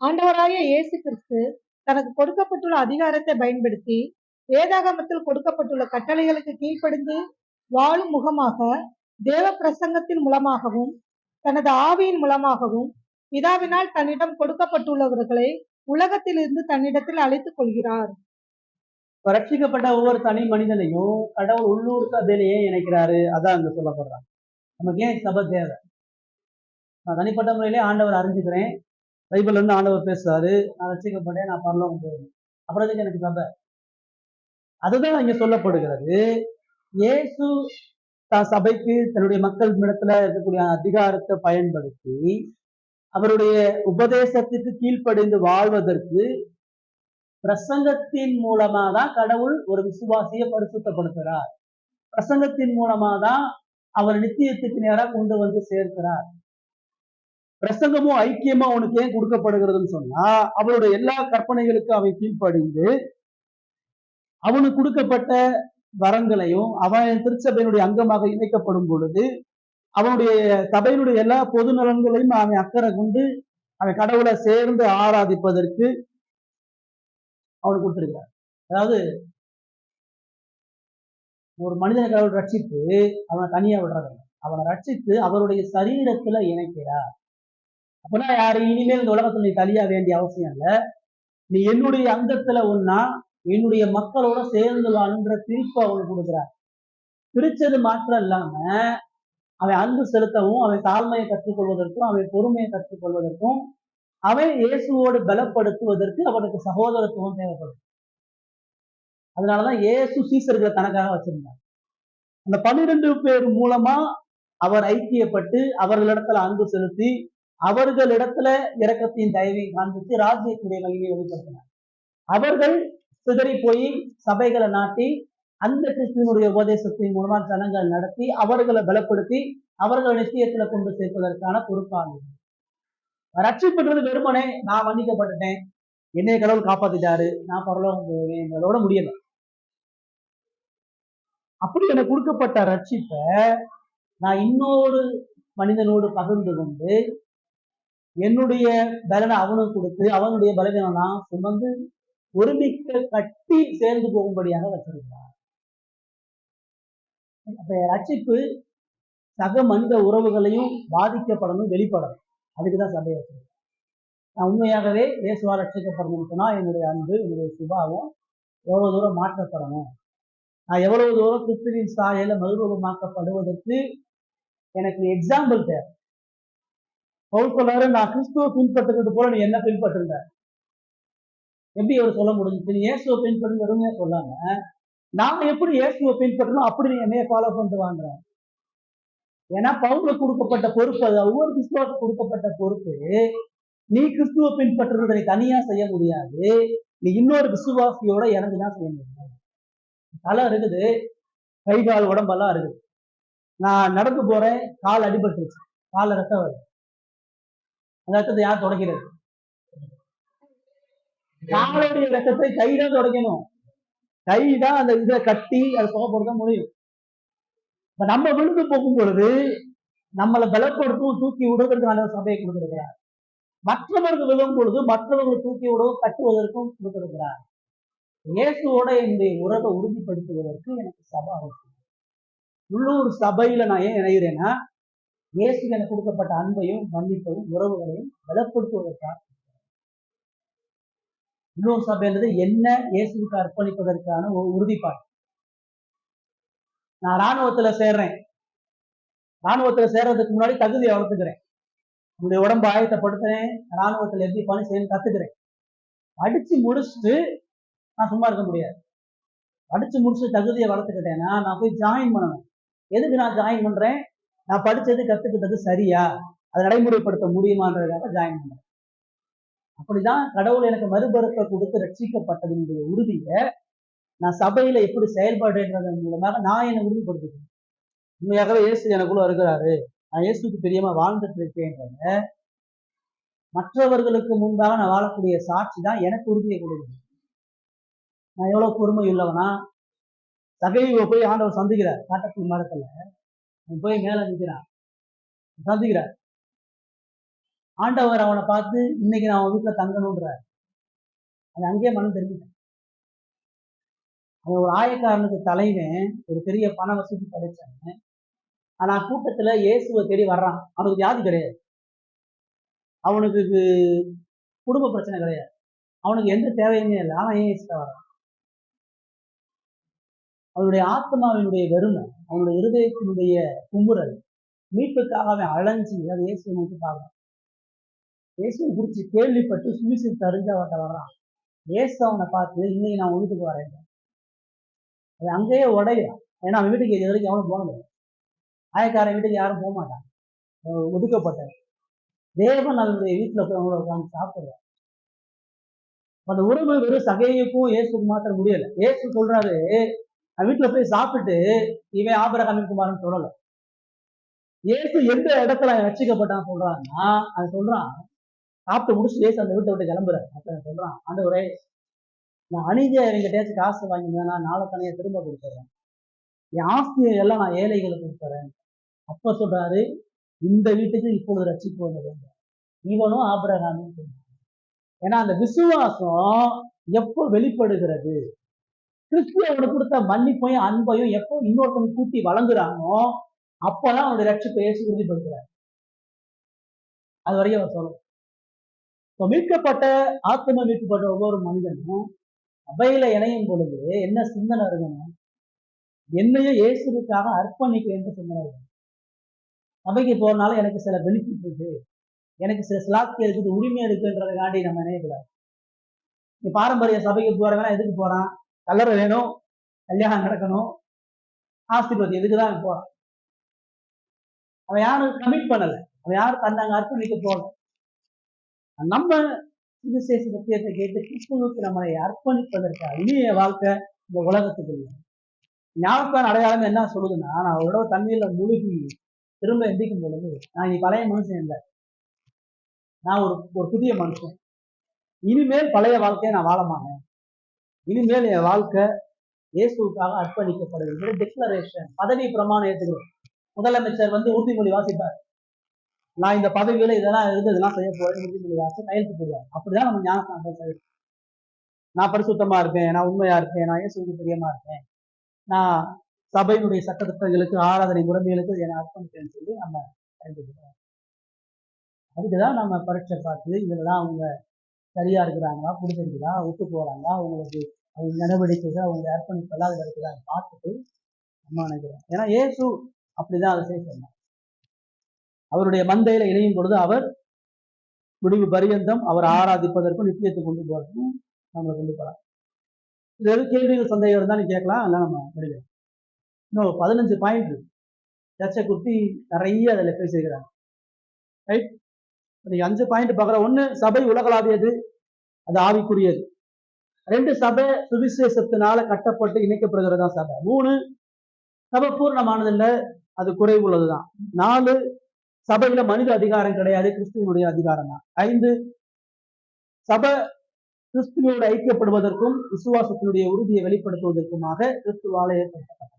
ஆண்டவராகிய இயேசு கிறிஸ்து தனக்கு கொடுக்கப்பட்டுள்ள அதிகாரத்தை பயன்படுத்தி வேதாகமத்தில் கொடுக்கப்பட்டுள்ள கட்டளைகளுக்கு கீழ்ப்படிந்து வாழும் முகமாக தேவ பிரசங்கத்தின் மூலமாகவும் தனது ஆவியின் மூலமாகவும் பிதாவினால் தன்னிடம் கொடுக்கப்பட்டுள்ளவர்களை உலகத்திலிருந்து தன்னிடத்தில் அழைத்துக் கொள்கிறார். ரட்சிக்கப்பட்ட ஒவ்வொரு தனி மனிதனையும் கடவுள் உள்ளூர் சபையிலேயே இணைக்கிறாரு. அதான் அங்க சொல்லப்படுறாங்க. நமக்கு ஏன் சபை தேவை? நான் தனிப்பட்ட முறையிலே ஆண்டவர் அறிஞ்சுக்கிறேன், பைபிள்ல இருந்து ஆண்டவர் பேசுறாரு, நான் ரட்சிக்கப்பட்டேன், நான் பரலோகம் போகணும், அப்புறம் எதுக்கு எனக்கு சபை? அதுதான் இங்க சொல்லப்படுகிறது. இயேசு சபைக்கு தன்னுடைய மக்கள் இடத்துல இருக்கக்கூடிய அதிகாரத்தை பயன்படுத்தி அவருடைய உபதேசத்துக்கு கீழ்ப்படிந்து வாழ்வதற்கு பிரசங்கத்தின் மூலமா தான் கடவுள் ஒரு விசுவாசியை பரிசுத்தப்படுத்துகிறார். பிரசங்கத்தின் மூலமா தான் அவர் நித்தியத்துக்கு நேராக கொண்டு வந்து சேர்க்கிறார். பிரசங்கமும் ஐக்கியமா அவனுக்கு ஏன் கொடுக்கப்படுகிறதுன்னு சொன்னா, அவருடைய எல்லா கற்பனைகளுக்கும் அவன் கீழ்ப்படிந்து அவனுக்கு கொடுக்கப்பட்ட வரங்களையும் அவன் திருச்சபையினுடைய அங்கமாக இணைக்கப்படும் பொழுது அவனுடைய சபையினுடைய எல்லா பொது நலன்களையும் அவன் அக்கறை கொண்டு அவன் கடவுளை சேர்ந்து ஆராதிப்பதற்கு அவனுக்கு கொடுத்திருக்கிறார். அதாவது ஒரு மனிதனை கடவுள் ரட்சித்து அவனை தனியா விடுறதில்லை, அவனை ரட்சித்து அவருடைய சரீரத்துல இணைக்கிறார். அப்பனா யாரு இனிமேல் இந்த உலகத்துல நீ தனியா வேண்டிய அவசியம் இல்லை, நீ என்னுடைய அங்கத்துல ஒன்னா என்னுடைய மக்களோட சேர்ந்து வாழ்ன்ற பிரிப்பு அவனுக்கு கொடுக்கிறார். பிரிச்சது மாத்திரம் இல்லாம அவன் அன்பு செலுத்தவும், அவன் தாழ்மையை கற்றுக்கொள்வதற்கும், அவன் பொறுமையை கற்றுக்கொள்வதற்கும், அவன் இயேசுவோடு பலப்படுத்துவதற்கு அவனுக்கு சகோதரத்துவம் தேவைப்படும். அதனாலதான் இயேசு சீசர்களை தனக்காக வச்சிருந்தார். அந்த 12 பேர் மூலமா அவர் ஐக்கியப்பட்டு அவர்களிடத்துல அன்பு செலுத்தி அவர்களிடத்துல இரக்கத்தின் தயவையும் காண்பித்து ராஜ்யத்துடைய வழியை வெளிப்படுத்தினார். அவர்கள் சிதறி போய் சபைகளை நாட்டி அந்த கிறிஸ்துவனுடைய உபதேசத்தின் மூலமா ஜனங்கள் நடத்தி அவர்களை பலப்படுத்தி அவர்கள் நிச்சயத்துல கொண்டு சேர்ப்பதற்கான பொறுப்பாளர்கள். ரட்சிப்பது வெறுமனே நான் மன்னிக்கப்பட்டுட்டேன், என்னைய கடவுள் காப்பாத்திட்டாரு, நான் பரலோகம் போவேன், எங்களோட முடியல. அப்படி எனக்கு கொடுக்கப்பட்ட ரட்சிப்பை நான் இன்னொரு மனிதனோடு பகிர்ந்து கொண்டு என்னுடைய பலனை அவனுக்கு கொடுத்து அவனுடைய பலவீனம் நான் சுமந்து ஒருமிக்க கட்டி சேர்ந்து போகும்படியாக வச்சிருக்கிறார். ரட்சிப்பு சக மனித உறவுகளையும் பாதிக்கப்படணும், வெளிப்படணும். அதுக்குதான் சபையை வச்சிருக்கேன். நான் உண்மையாகவே இயேசுவா ரட்சிக்கப்படணும்னு சொன்னா என்னுடைய அன்பு, என்னுடைய சுபாவம் எவ்வளவு தூரம் மாற்றப்படணும், நான் எவ்வளவு தூரம் கிறிஸ்துவின் சாயல மறுரூபமாக்கப்படுவதற்கு எனக்கு எக்ஸாம்பிள் தேவை. பவுல் சொல்றாரு, நான் கிறிஸ்துவ பின்பற்றுறது போல நீ என்ன பின்பற்றுங்க. எப்படி அவர் சொல்ல முடிஞ்சுச்சு? நீ இயேசுவை பின்பற்று வெறுமையா சொல்லாம நாம எப்படி இயேசுவை பின்பற்றணும் அப்படி நீ என்னைய ஃபாலோ பண்ணிட்டு வாங்க. ஏன்னா பவுலுக்கு கொடுக்கப்பட்ட பொறுப்பு, அது ஒவ்வொரு கிறிஸ்துவுக்கு கொடுக்கப்பட்ட பொறுப்பு. நீ கிறிஸ்துவ பின்பற்றுறதை நீ தனியா செய்ய முடியாது, நீ இன்னொரு விசுவாசியோட இறந்துதான் செய்ய முடியும். தலை இருக்குது, கை கால் உடம்பெல்லாம் இருக்குது, நான் நடந்து போறேன், கால் அடிபட்டுருச்சு, கால ரத்தம் வருது, அந்த ரத்தத்தை யார் தொடக்கிறது? காலுடைய ரத்தத்தை கைதான் துடைக்கணும், கைதான் அந்த இதை கட்டி அதை சுகப்படுத்த முடியும். இப்ப நம்ம விழுந்து போகும் பொழுது நம்மளை பலப்படுத்தும், தூக்கி விடுவதற்கான சபையை கொடுத்திருக்கிறார். மற்றவர்கள் விழும் பொழுது மற்றவர்களை தூக்கி விடவும் கட்டுவதற்கும் கொடுத்திருக்கிறார். இயேசுவோட இந்த உறவை உறுதிப்படுத்துவதற்கு எனக்கு சபை அவசியம். உள்ளூர் சபையில நான் ஏன் இணைகிறேன்னா, இயேசு எனக்கு கொடுக்கப்பட்ட அன்பையும் மன்னிப்பையும் உறவுகளையும் பலப்படுத்துவதற்காக. உள்ளூர் சபைன்றது என்ன இயேசுக்கு அர்ப்பணிப்பதற்கான ஒரு உறுதிப்பாடு. நான் இராணுவத்துல சேர்றேன், இராணுவத்துல சேர்றதுக்கு முன்னாடி தகுதியை வளர்த்துக்கிறேன், என்னுடைய உடம்பு ஆயத்தப்படுத்துறேன், இராணுவத்துல எப்படி பணி செய்யணும் கத்துக்கிறேன். படிச்சு முடிச்சுட்டு நான் சும்மா இருக்க முடியாது. படிச்சு முடிச்சு தகுதியை வளர்த்துக்கிட்டேன்னா நான் போய் ஜாயின் பண்ணணும். எதுக்கு நான் ஜாயின் பண்றேன்? நான் படிச்சது கத்துக்கிட்டது சரியா, அதை நடைமுறைப்படுத்த முடியுமான்றதுக்காக ஜாயின் பண்றேன். அப்படிதான் கடவுள் எனக்கு மறுபெருக்க கொடுத்து ரட்சிக்கப்பட்டதனுடைய உறுதியை நான் சபையில எப்படி செயல்படுறதன் மூலமாக நான் என்னை உறுதிப்படுத்துகிறேன். உண்மையாகவே இயேசு எனக்குள்ள இருக்கிறாரு, நான் இயேசுக்கு பிரியமா வாழ்ந்துட்டு இருக்கேன்றத மற்றவர்களுக்கு முன்பாக நான் வாழக்கூடிய சாட்சி தான் எனக்கு உறுதியை கொடுக்குது. நான் எவ்வளவு பொறுமை உள்ளவனா, சகையை போய் ஆண்டவர் சந்திக்கிறார் காட்டத்தி மரத்துல. அவன் போய் மேல நிற்கிறான், சந்திக்கிறார். ஆண்டவர் அவனை பார்த்து இன்னைக்கு நான் அவன் வீட்டுல தங்கணும்ன்றார். அது அங்கேயே மனம் தெரிஞ்சுட்டான். அவன் ஒரு ஆயக்காரனுக்கு தலைவன், ஒரு பெரிய பண வசதி கிடைச்சாங்க. ஆனா கூட்டத்துல இயேசுவை தேடி வர்றான். அவனுக்கு வியாதி கிடையாது, அவனுக்கு குடும்ப பிரச்சனை கிடையாது, அவனுக்கு எந்த தேவையுமே இல்லை. ஆனா ஏன் இயேசுட்ட வர்றான்? அவனுடைய ஆத்மாவினுடைய வெறுமை, அவனுடைய இருதயத்தினுடைய குமுறல், மீட்புக்காக அவன் அலைஞ்சி அதை இயேசுவை நோக்கி பார்க்கறான். இயேசுவை குறித்து கேள்விப்பட்டு சுவிசேஷத்தை அறிஞ்சு அவன்கிட்ட வர்றான். இயேசு அவனை பார்த்து இன்னைக்கு நான் உன் வீட்டுக்கு வரேன், அது அங்கேயே உடையிறான். ஏன்னா அவன் வீட்டுக்கு இது வரைக்கும் எவனும் போன முடியாது. ஆயக்காரன் வீட்டுக்கு யாரும் போக மாட்டான், ஒதுக்கப்பட்ட. தேவன் அவனுடைய வீட்டுல போய் அவங்களோட உட்காந்து சாப்பிடுறான். அந்த உறவு வெறும் சகையுக்கும் இயேசுக்கு மாற்ற முடியல. இயேசு சொல்றாரு, வீட்டுல போய் சாப்பிட்டு இவன் ஆபிரகாமின் குமாரன் சொல்லல. இயேசு எந்த இடத்துல ரட்சிக்கப்பட்டான் சொல்றான்னா, அது சொல்றான் சாப்பிட்டு முடிச்சு இயேசு அந்த வீட்டை விட்டு கிளம்புறாரு. அப்ப சொல்றான், ஆண்டவரே நான் அநீதியா என்கிட்டயாச்சும் காசு வாங்கினா நாளை தனியா திரும்ப கொடுத்துறேன், என் ஆஸ்தியை எல்லாம் நான் ஏழைகளுக்கு கொடுத்துறேன். அப்ப சொல்றாரு, இந்த வீட்டுக்கு இப்பொழுது ரட்சிப்பு வந்த வேண்டும், இவனும் ஆபிரகாமின்னு சொல்றான். ஏன்னா அந்த விசுவாசம் எப்போ வெளிப்படுகிறது, கிறிஸ்து அவனுக்கு கொடுத்த மன்னிப்பையும் அன்பையும் எப்போ இன்னொருத்தவங்க கூட்டி வழங்குறானோ அப்பதான் அவனுடைய ரட்சிப்பை இயேசு உறுதிப்படுத்துறாரு. அது வரைக்கும் அவர் சொல்லணும். மீட்கப்பட்ட ஆத்ம மீட்கப்பட்ட ஒவ்வொரு மனிதனும் சபையில இணையும் பொழுது என்ன சிந்தனை இருக்கணும்? என்னையும் இயேசுக்காக அர்ப்பணிக்க என்று சிந்தனை இருக்கணும். சபைக்கு போறதுனால எனக்கு சில பெனிஃபிட் இருக்கு, எனக்கு சில ஸ்லாக்கி இருக்குது, உரிமை இருக்குன்றதுக்காண்டி நம்ம நினைக்கக்கூடாது. நீ பாரம்பரிய சபைக்கு போறவனா எதுக்கு போறான்? கல்லறை வேணும், கல்யாணம் நடக்கணும், ஆஸ்திபதி, எதுக்குதான் போறான்? அவன் யாரும் கமிட் பண்ணல, அவன் யாரும் தன்னாங்க அர்ப்பணிக்க போகல. நம்ம சுவிசேஷ சத்தியத்தை கேட்டு கிறிஸ்துவுக்கு நம்மளை அர்ப்பணிப்பதற்கு இனிய வாழ்க்கை இந்த உலகத்துக்கு இல்லை. ஞாபகம் அடையாளம் என்ன சொல்லுதுன்னா, நான் அவரோட தண்ணீர்ல மூழ்கி திரும்ப எந்திக்கும் பொழுது நான் நீ பழைய மனுஷன் இல்லை, நான் ஒரு புதிய மனுஷன், இனிமேல் பழைய வாழ்க்கையை நான் வாழ மாட்டேன், இனிமேல் என் வாழ்க்கை இயேசுக்காக அர்ப்பணிக்கப்படுகிறது. டிக்ளரேஷன், பதவி பிரமாணம் ஏற்றுக்கிறோம். முதலமைச்சர் உறுதிமொழி வாசிப்பார், நான் இந்த பதவியில இதெல்லாம் இருந்து இதெல்லாம் செய்ய போறேன், உறுதிமொழி வாசி கையெழுத்து போடுவார். அப்படிதான் நம்ம ஞானஸ்நானம் செய்யணும். நான் பரிசுத்தமா இருப்பேன், நான் உண்மையா இருப்பேன், நான் இயேசுவுக்கு பிரியமா இருப்பேன், நான் சபையினுடைய சட்டத்திட்டங்களுக்கு ஆராதனை முறைமைகளுக்கு என்னை அர்ப்பணிப்பேன்னு சொல்லி நம்ம கையெழுத்து. அதுக்குதான் நம்ம பரீட்சை பார்த்து இதெல்லாம் அவங்க சரியா இருக்கிறாங்களா, பிடிச்சிருக்குதா, ஒத்து போறாங்களா, அவங்களுக்கு அவங்க நடவடிக்கைகள் அவங்க அர்ப்பணிப்பெல்லாம் அதில் இருக்கிறாங்க பார்த்துட்டு நம்ம நினைக்கிறோம். ஏன்னா இயேசு அப்படிதான் அதை செய்ய சொன்னார். அவருடைய மந்தையில இணையும் பொழுது அவர் முடிவு பரியந்தம் அவர் ஆராதிப்பதற்கும் நித்தியத்தை கொண்டு போறதுக்கும் நம்மளை கொண்டு போறார். இது எது கேள்விகள் சந்தேகம் இருந்தா நீ கேட்கலாம், அதெல்லாம் நம்ம முடிக்கலாம். இன்னும் 15 பாயிண்ட் சர்ச்சை குறித்து நிறைய அதில் பேசியிருக்கிறாங்க. ரைட், 5 பாயிண்ட் பார்க்குற. 1, சபை உலகளாவியது, அது ஆவிக்குரியது. 2, சபை சுவிசேஷத்தினால கட்டப்பட்டு இணைக்கப்படுகிறதா சபை. 3, சபை பூர்ணமானதில்லை, அது குறைவுள்ளதுதான். 4, சபையில மனித அதிகாரம் கிடையாது, கிறிஸ்துவனுடைய அதிகாரம் தான். 5, சபை கிறிஸ்துவோடு ஐக்கியப்படுவதற்கும் விசுவாசத்தினுடைய உறுதியை வெளிப்படுத்துவதற்குமாக கிறிஸ்துவால ஏற்படுத்தப்பட்டது.